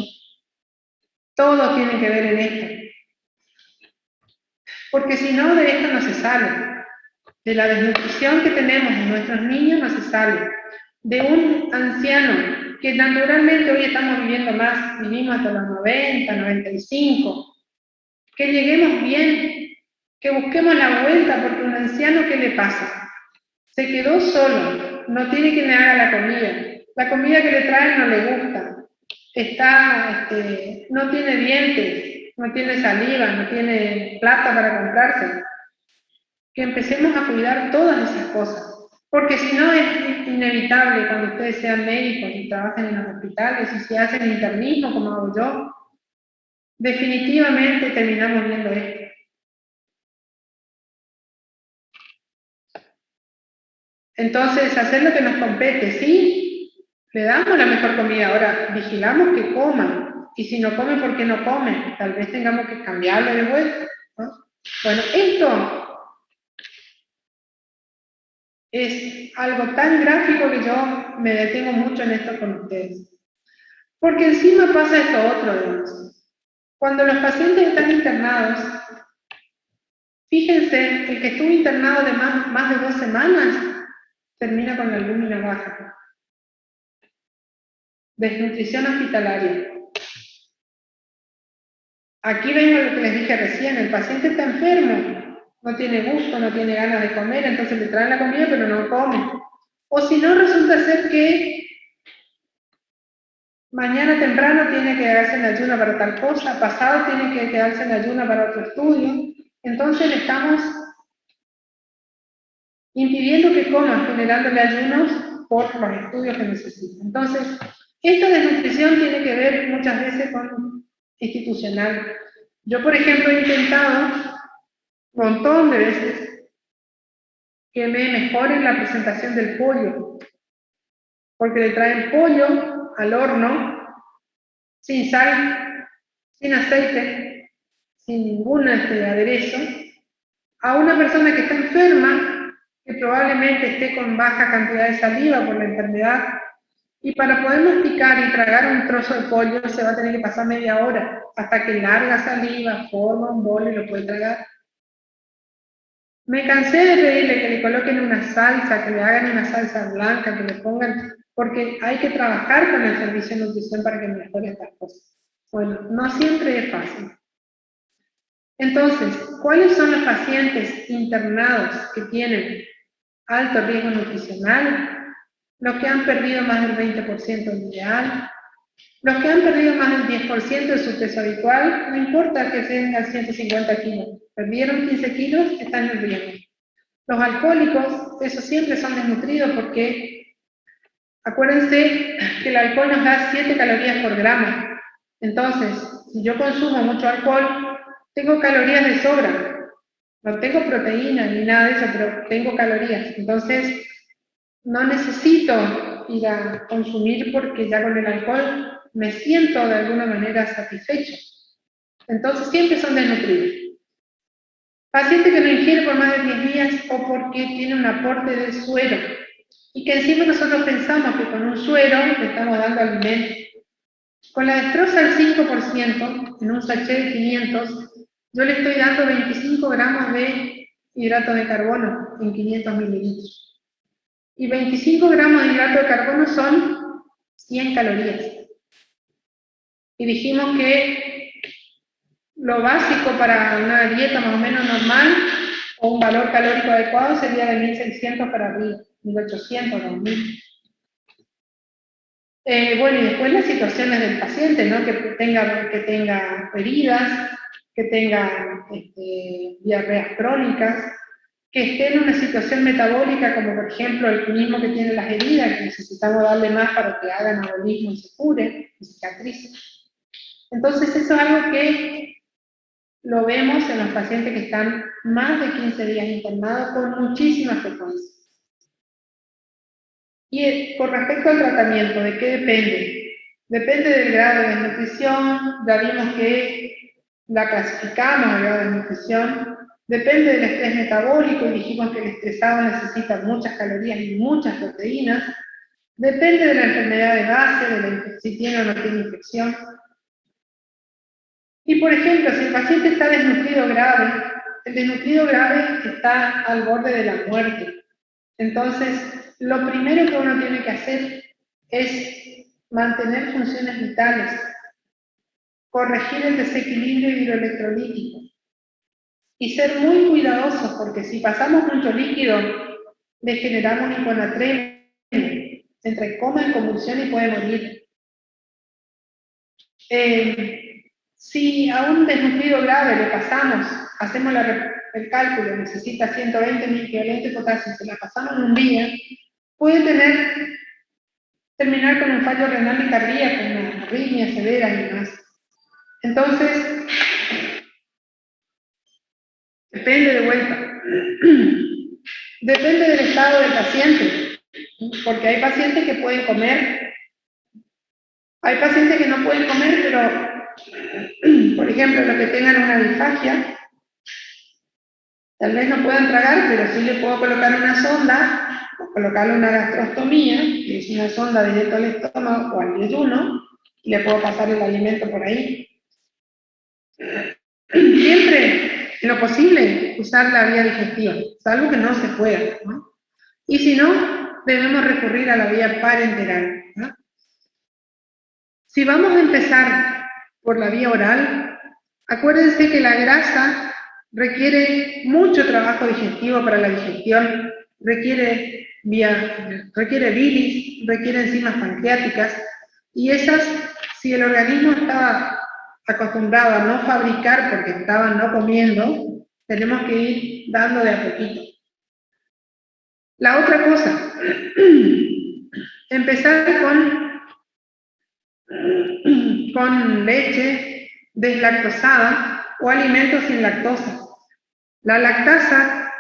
Todo tiene que ver en esto. Porque si no, de esto no se sale. De la desnutrición que tenemos en nuestros niños no se sale. De un anciano que naturalmente hoy estamos viviendo más, vivimos hasta los 90, 95, que lleguemos bien, que busquemos la vuelta, porque un anciano, ¿qué le pasa? Se quedó solo, no tiene quien le haga la comida que le traen no le gusta, no tiene dientes, no tiene saliva, no tiene plata para comprarse. Que empecemos a cuidar todas esas cosas. Porque si no es inevitable cuando ustedes sean médicos y trabajen en los hospitales y si hacen internismo como hago yo, definitivamente terminamos viendo esto. Entonces, hacer lo que nos compete, ¿sí? Le damos la mejor comida. Ahora, vigilamos que coman. Y si no comen, ¿por qué no comen? Tal vez tengamos que cambiarlo de vuelta, ¿no? Bueno, esto es algo tan gráfico que yo me detengo mucho en esto con ustedes. Porque encima pasa esto otro, digamos. Cuando los pacientes están internados, fíjense, el que estuvo internado de más de 2 semanas, termina con la albúmina baja. Desnutrición hospitalaria. Aquí vengo a lo que les dije recién, el paciente está enfermo, no tiene gusto, no tiene ganas de comer, entonces le traen la comida pero no come. O si no, resulta ser que mañana temprano tiene que quedarse en ayuno para tal cosa, pasado tiene que quedarse en ayuno para otro estudio, entonces le estamos impidiendo que coma, generándole ayunos por los estudios que necesita. Entonces, esta desnutrición tiene que ver muchas veces con institucional. Yo, por ejemplo, he intentado un montón de veces que me mejoren la presentación del pollo, porque le traen pollo al horno, sin sal, sin aceite, sin ningún aderezo, a una persona que está enferma, que probablemente esté con baja cantidad de saliva por la enfermedad, y para poder masticar y tragar un trozo de pollo se va a tener que pasar media hora, hasta que larga saliva, forma un bol y lo puede tragar. Me cansé de pedirle que le coloquen una salsa, que le hagan una salsa blanca, que le pongan, porque hay que trabajar con el servicio de nutrición para que mejore estas cosas. Bueno, no siempre es fácil. Entonces, ¿cuáles son los pacientes internados que tienen alto riesgo nutricional? Los que han perdido más del 20% del ideal, los que han perdido más del 10% de su peso habitual, no importa que tengan 150 kilos, perdieron 15 kilos, están en riesgo. Los alcohólicos, esos siempre son desnutridos porque, acuérdense que el alcohol nos da 7 calorías por gramo. Entonces, si yo consumo mucho alcohol, tengo calorías de sobra. No tengo proteína ni nada de eso, pero tengo calorías. Entonces, no necesito ir a consumir porque ya con el alcohol me siento de alguna manera satisfecho. Entonces siempre son desnutridos. Paciente que no ingiere por más de 10 días o porque tiene un aporte de suero y que encima nosotros pensamos que con un suero le estamos dando alimento. Con la destroza al 5% en un sachet de 500, yo le estoy dando 25 gramos de hidrato de carbono en 500 mililitros. Y 25 gramos de hidrato de carbono son 100 calorías. Y dijimos que lo básico para una dieta más o menos normal, o un valor calórico adecuado, sería de 1600 para arriba, 1800, 2000. Bueno, y después las situaciones del paciente, ¿no? Que tenga heridas, que tenga diarreas crónicas, que esté en una situación metabólica, como por ejemplo el mismo que tiene las heridas, que necesitamos darle más para que haga anabolismo y se cure, y cicatrice. Entonces eso es algo que lo vemos en los pacientes que están más de 15 días internados con muchísima frecuencia. Y con respecto al tratamiento, ¿de qué depende? Depende del grado de desnutrición, ya vimos que la clasificamos al grado de desnutrición. Depende del estrés metabólico, y dijimos que el estresado necesita muchas calorías y muchas proteínas. Depende de la enfermedad de base, si tiene o no tiene infección. Y por ejemplo, si el paciente está desnutrido grave, el desnutrido grave está al borde de la muerte. Entonces, lo primero que uno tiene que hacer es mantener funciones vitales, corregir el desequilibrio hidroelectrolítico y ser muy cuidadosos, porque si pasamos mucho líquido, le generamos hiponatremia, entra en coma, en convulsión y puede morir. Si a un desnutrido grave le pasamos, hacemos el cálculo, necesita 120 mg de potasio, se la pasamos en un día, puede terminar con un fallo renal y cardíaco, una arritmia severa y demás. Entonces, depende de vuelta. Depende del estado del paciente, porque hay pacientes que pueden comer, hay pacientes que no pueden comer, pero, por ejemplo, los que tengan una disfagia, tal vez no puedan tragar, pero sí le puedo colocar una sonda, o colocarle una gastrostomía, que es una sonda directo al estómago o al yeyuno, y le puedo pasar el alimento por ahí. Siempre, en lo posible, usar la vía digestiva, salvo que no se pueda, ¿no? Y si no, debemos recurrir a la vía parenteral, ¿no? Si vamos a empezar por la vía oral, acuérdense que la grasa requiere mucho trabajo digestivo para la digestión, requiere bilis, requiere enzimas pancreáticas, y esas, si el organismo estaba acostumbrado a no fabricar porque estaba no comiendo, tenemos que ir dando de a poquito. La otra cosa, empezar con leche deslactosada o alimentos sin lactosa. La lactasa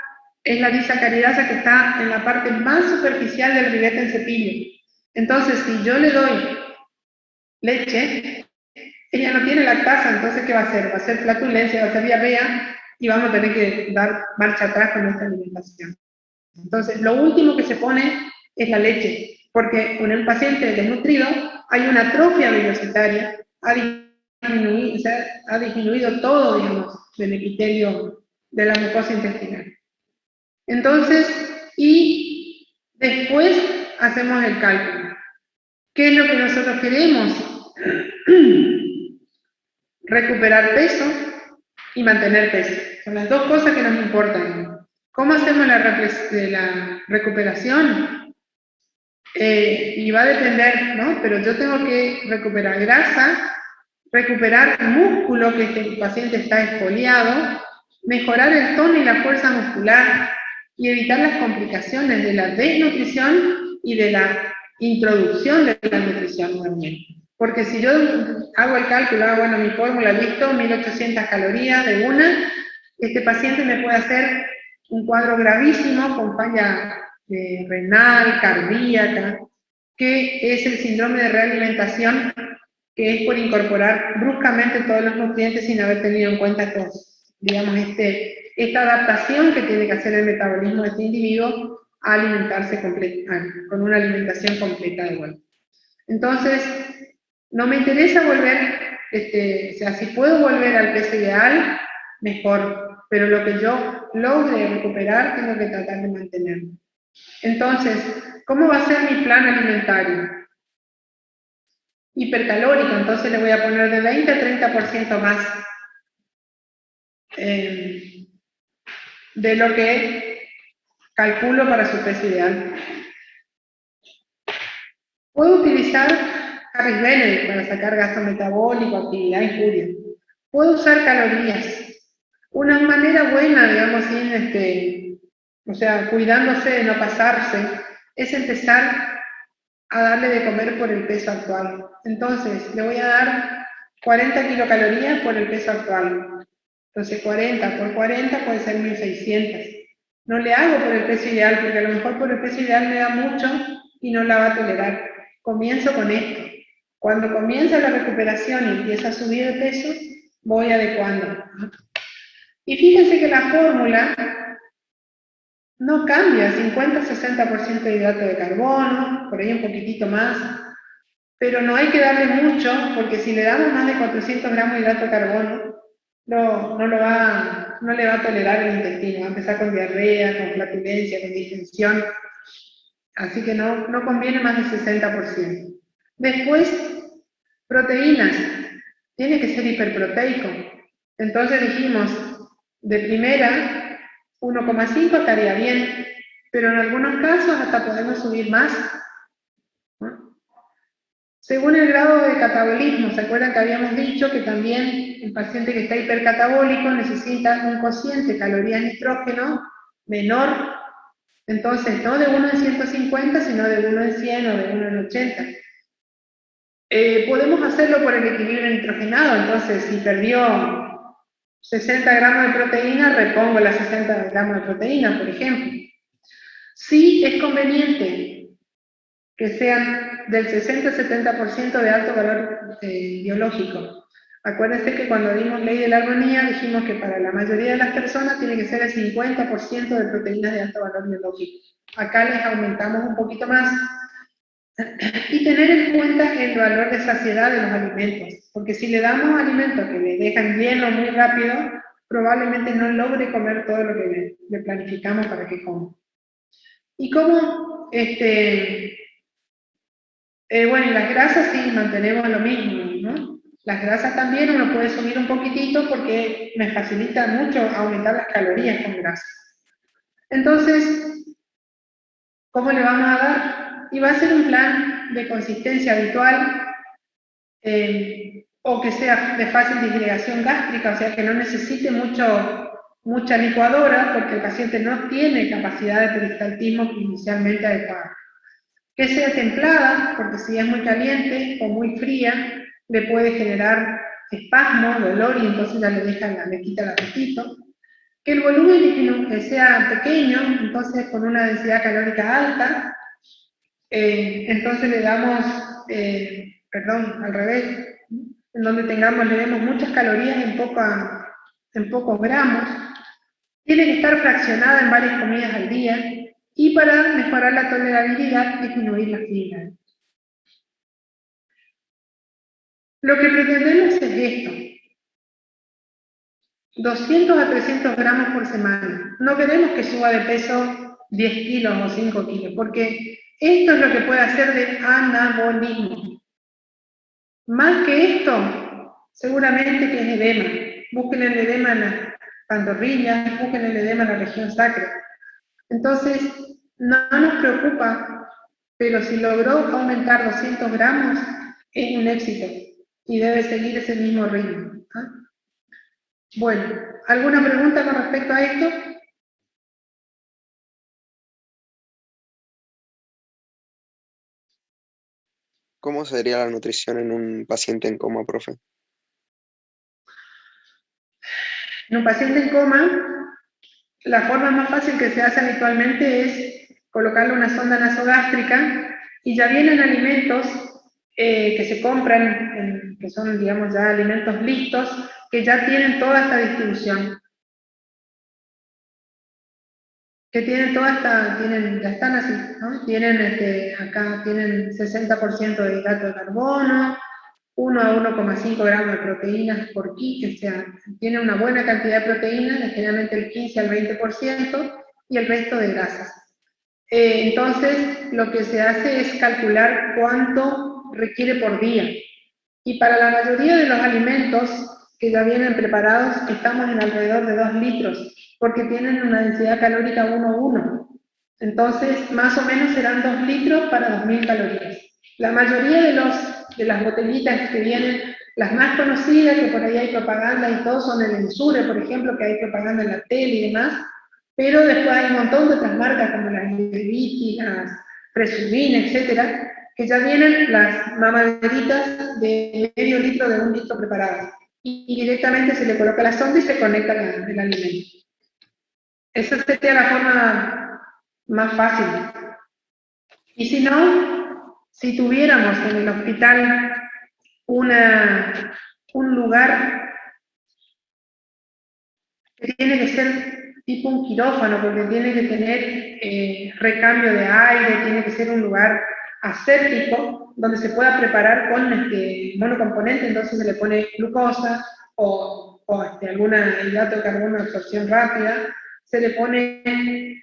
es la disacaridasa que está en la parte más superficial del ribete en cepillo. Entonces, si yo le doy leche, ella no tiene lactasa, entonces ¿qué va a hacer? Va a ser flatulencia, va a ser diarrea, y vamos a tener que dar marcha atrás con nuestra alimentación. Entonces, lo último que se pone es la leche, porque con el paciente desnutrido hay una atrofia velocitaria, ha disminuido todo, digamos, del epitelio de la mucosa intestinal. Entonces, y después hacemos el cálculo. ¿Qué es lo que nosotros queremos? Recuperar peso y mantener peso. Son las dos cosas que nos importan. ¿Cómo hacemos la recuperación? Y va a depender, ¿no? Pero yo tengo que recuperar grasa, recuperar músculo, que el paciente está exfoliado, mejorar el tono y la fuerza muscular y evitar las complicaciones de la desnutrición y de la introducción de la nutrición nuevamente. Porque si yo hago el cálculo, bueno, mi fórmula, listo, 1800 calorías de una, este paciente me puede hacer un cuadro gravísimo con falla renal, cardíaca, que es el síndrome de realimentación, que es por incorporar bruscamente todos los nutrientes sin haber tenido en cuenta esta adaptación que tiene que hacer el metabolismo de este individuo a alimentarse con una alimentación completa de vuelta. Entonces, no me interesa volver, o sea, si puedo volver al peso ideal, mejor, pero lo que yo logre recuperar tengo que tratar de mantener. Entonces, ¿cómo va a ser mi plan alimentario? Hipercalórico, entonces le voy a poner de 20 a 30% más de lo que calculo para su peso ideal. Puedo utilizar Harris Benedict para sacar gasto metabólico, actividad injuria. Puedo usar calorías. Una manera buena, digamos, o sea, cuidándose de no pasarse, es empezar a darle de comer por el peso actual. Entonces, le voy a dar 40 kilocalorías por el peso actual. Entonces, 40 por 40 puede ser 1600. No le hago por el peso ideal, porque a lo mejor por el peso ideal me da mucho y no la va a tolerar. Comienzo con esto. Cuando comienza la recuperación y empieza a subir de peso, voy adecuando, ¿no? Y fíjense que la fórmula no cambia, 50-60% de hidrato de carbono, por ahí un poquitito más, pero no hay que darle mucho, porque si le damos más de 400 gramos de hidrato de carbono, no le va a tolerar el intestino, va a empezar con diarrea, con flatulencia, con distensión, así que no conviene más del 60%. Después, proteínas, tiene que ser hiperproteico, entonces dijimos, de primera, 1,5 estaría bien, pero en algunos casos hasta podemos subir más, ¿no? Según el grado de catabolismo, ¿se acuerdan que habíamos dicho que también el paciente que está hipercatabólico necesita un cociente calorías-nitrógeno menor? Entonces, no de 1 en 150, sino de 1 en 100 o de 1 en 80. Podemos hacerlo por el equilibrio nitrogenado, entonces si perdió 60 gramos de proteína, repongo las 60 gramos de proteína, por ejemplo. Sí es conveniente que sean del 60-70% de alto valor biológico. Acuérdense que cuando dimos ley de la armonía dijimos que para la mayoría de las personas tiene que ser el 50% de proteínas de alto valor biológico. Acá les aumentamos un poquito más. Y tener en cuenta el valor de saciedad de los alimentos, porque si le damos alimentos que le dejan lleno muy rápido, probablemente no logre comer todo lo que le planificamos para que coma. Y como, bueno, las grasas sí mantenemos lo mismo, ¿no? Las grasas también uno puede subir un poquitito porque me facilita mucho aumentar las calorías con grasas. Entonces, ¿cómo le vamos a dar? Y va a ser un plan de consistencia habitual, o que sea de fácil disgregación gástrica, o sea que no necesite mucha licuadora, porque el paciente no tiene capacidad de peristaltismo inicialmente adecuada. Que sea templada, porque si es muy caliente o muy fría, le puede generar espasmo, dolor, y entonces ya le quita el apetito. Que el volumen sea pequeño, entonces con una densidad calórica alta, entonces le damos, perdón, al revés, en donde le demos muchas calorías en pocos gramos. Tiene que estar fraccionada en varias comidas al día, y para mejorar la tolerabilidad, disminuir la fibra. Lo que pretendemos es esto: 200 a 300 gramos por semana. No queremos que suba de peso 10 kilos o 5 kilos, porque esto es lo que puede hacer de anabolismo. Más que esto, seguramente que es edema. Busquen el edema en las pantorrillas, busquen el edema en la región sacra. Entonces, no nos preocupa, pero si logró aumentar 200 gramos, es un éxito y debe seguir ese mismo ritmo. ¿Ah? Bueno, ¿alguna pregunta con respecto a esto? ¿Cómo sería la nutrición en un paciente en coma, profe? En un paciente en coma, la forma más fácil que se hace habitualmente es colocarle una sonda nasogástrica, y ya vienen alimentos que se compran, que son, digamos, ya alimentos listos, que ya tienen toda esta distribución. Que tienen ya están así, ¿no? Acá tienen 60% de hidrato de carbono, 1 a 1,5 gramos de proteínas por kilo, o sea, tiene una buena cantidad de proteínas, generalmente el 15 al 20%, y el resto de grasas. Entonces, lo que se hace es calcular cuánto requiere por día. Y para la mayoría de los alimentos que ya vienen preparados, estamos en alrededor de 2 litros, porque tienen una densidad calórica 1:1. Entonces, más o menos serán 2 litros para 2000 calorías. La mayoría de las botellitas que vienen, las más conocidas, que por ahí hay propaganda y todo, son el Ensure, por ejemplo, que hay propaganda en la tele y demás, pero después hay un montón de otras marcas como las Leviti, las Presumine, etcétera, que ya vienen las mamaderitas de medio litro, de 1 litro preparadas, y directamente se le coloca la sonda y se conecta el alimento. Esa sería la forma más fácil. Y si no, si tuviéramos en el hospital un lugar que tiene que ser tipo un quirófano, porque tiene que tener recambio de aire, tiene que ser un lugar aséptico, donde se pueda preparar con monocomponente, entonces se le pone glucosa o algún hidrato de carbono de absorción rápida, se le pone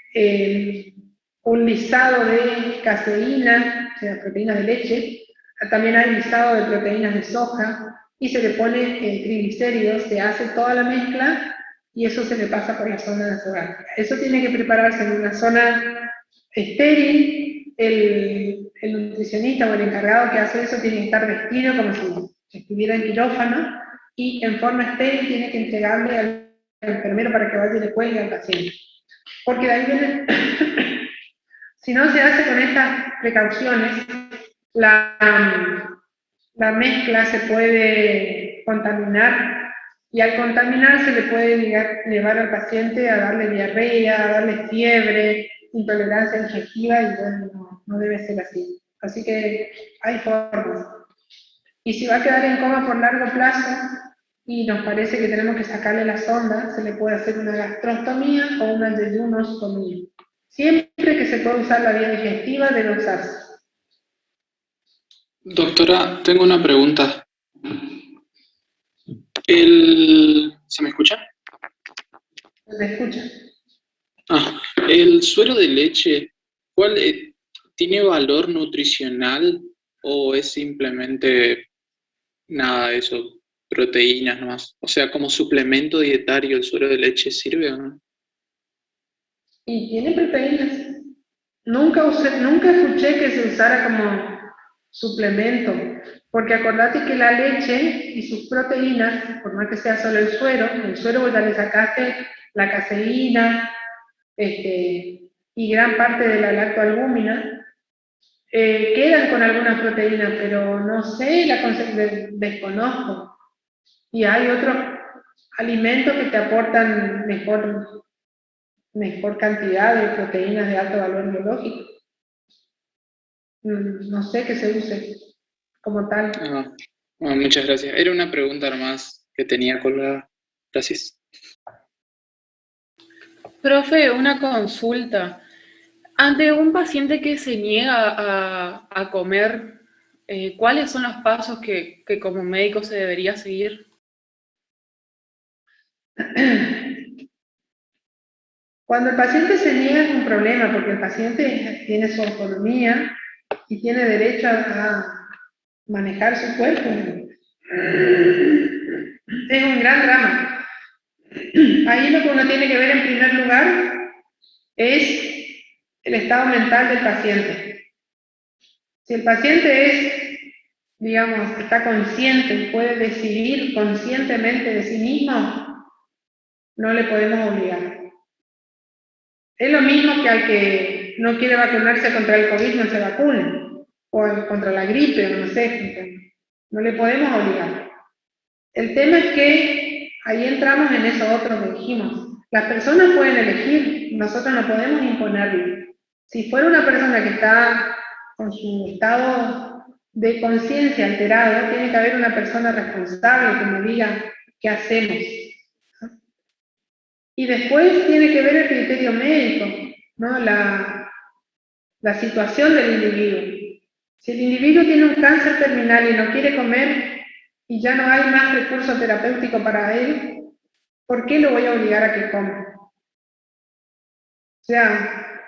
un lisado de caseína, o sea, proteínas de leche, también hay lisado de proteínas de soja, y se le pone triglicéridos, se hace toda la mezcla, y eso se le pasa por la zona nasogástrica. Eso tiene que prepararse en una zona estéril, el nutricionista o el encargado que hace eso tiene que estar vestido como si estuviera en quirófano, y en forma estéril tiene que entregarle al enfermero para que vaya y le cuelgue al paciente. Porque de ahí viene, si no se hace con estas precauciones, la mezcla se puede contaminar, y al contaminarse le puede llevar al paciente a darle diarrea, a darle fiebre, intolerancia digestiva, y bueno, no debe ser así. Así que hay formas. Y si va a quedar en coma por largo plazo y nos parece que tenemos que sacarle la sonda, se le puede hacer una gastrostomía o una yeyunostomía. Siempre que se pueda usar la vía digestiva, debe usarse. Doctora, tengo una pregunta. ¿Se me escucha? ¿Se escucha? ¿El suero de leche, tiene valor nutricional o es simplemente nada de eso, proteínas nomás? O sea, como suplemento dietario, ¿el suero de leche sirve o no? Y tiene proteínas. Nunca escuché que se usara como suplemento, porque acordate que la leche y sus proteínas, por más que sea solo el suero vos ya le sacaste la caseína y gran parte de la lactoalbúmina, quedan con algunas proteínas, pero no sé, desconozco. Y hay otros alimentos que te aportan mejor cantidad de proteínas de alto valor biológico. No sé qué se use como tal. Muchas gracias. Era una pregunta nomás que tenía colgada. Gracias. Profe, una consulta. Ante un paciente que se niega a comer, ¿cuáles son los pasos que como médico se debería seguir? Cuando el paciente se niega es un problema, porque el paciente tiene su autonomía y tiene derecho a manejar su cuerpo. Es un gran drama. Ahí lo que uno tiene que ver en primer lugar es el estado mental del paciente. Si el paciente está consciente y puede decidir conscientemente de sí mismo, no le podemos obligar. Es lo mismo que al que no quiere vacunarse contra el COVID no se vacune, o contra la gripe, o no sé, no le podemos obligar. El tema es que ahí entramos en eso otro que dijimos. Las personas pueden elegir, nosotros no podemos imponerle. Si fuera una persona que está con su estado de conciencia alterado, tiene que haber una persona responsable que me diga qué hacemos. Y después tiene que ver el criterio médico, ¿no? La situación del individuo. Si el individuo tiene un cáncer terminal y no quiere comer y ya no hay más recurso terapéutico para él, ¿por qué lo voy a obligar a que coma? O sea,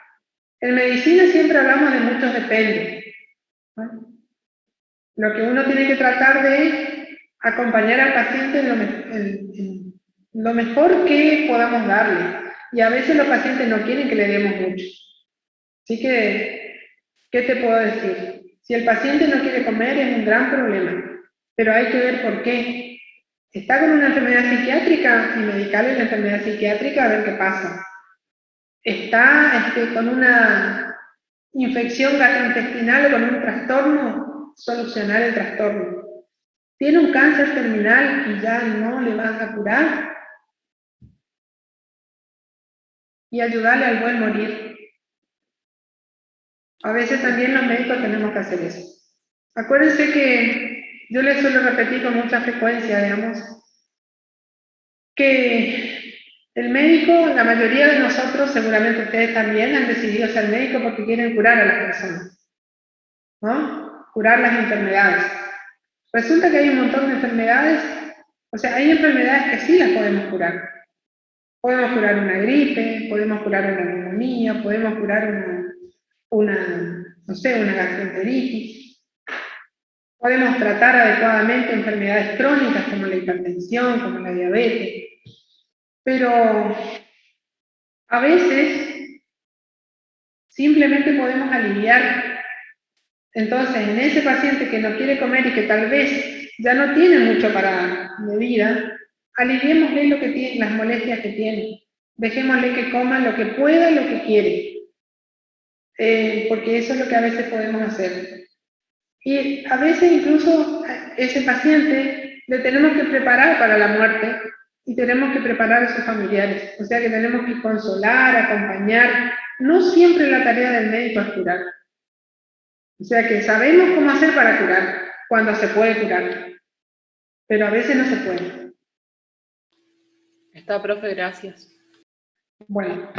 en medicina siempre hablamos de muchos depende, ¿no? Lo que uno tiene que tratar de acompañar al paciente en lo mejor que podamos darle. Y a veces los pacientes no quieren que le demos mucho. Así que, ¿qué te puedo decir? Si el paciente no quiere comer es un gran problema, pero hay que ver por qué. Está con una enfermedad psiquiátrica y medicarle la enfermedad psiquiátrica a ver qué pasa. Está con una infección gastrointestinal o con un trastorno, solucionar el trastorno. Tiene un cáncer terminal y ya no le vas a curar, y ayudarle al buen morir. A veces también los médicos tenemos que hacer eso. Acuérdense que yo les suelo repetir con mucha frecuencia, digamos, que el médico, la mayoría de nosotros, seguramente ustedes también, han decidido ser médicos porque quieren curar a las personas, ¿no? Curar las enfermedades. Resulta que hay un montón de enfermedades, o sea, hay enfermedades que sí las podemos curar. Podemos curar una gripe, podemos curar una neumonía, podemos curar una gastroenteritis. Podemos tratar adecuadamente enfermedades crónicas como la hipertensión, como la diabetes. Pero a veces simplemente podemos aliviar. Entonces, en ese paciente que no quiere comer y que tal vez ya no tiene mucho para de vida, aliviémosle lo que tiene, las molestias que tiene. Dejémosle que coma lo que pueda y lo que quiere. Porque eso es lo que a veces podemos hacer. Y a veces incluso a ese paciente le tenemos que preparar para la muerte y tenemos que preparar a sus familiares. O sea que tenemos que consolar, acompañar. No siempre la tarea del médico es curar. O sea que sabemos cómo hacer para curar, cuando se puede curar. Pero a veces no se puede. Está, profe, gracias. Bueno.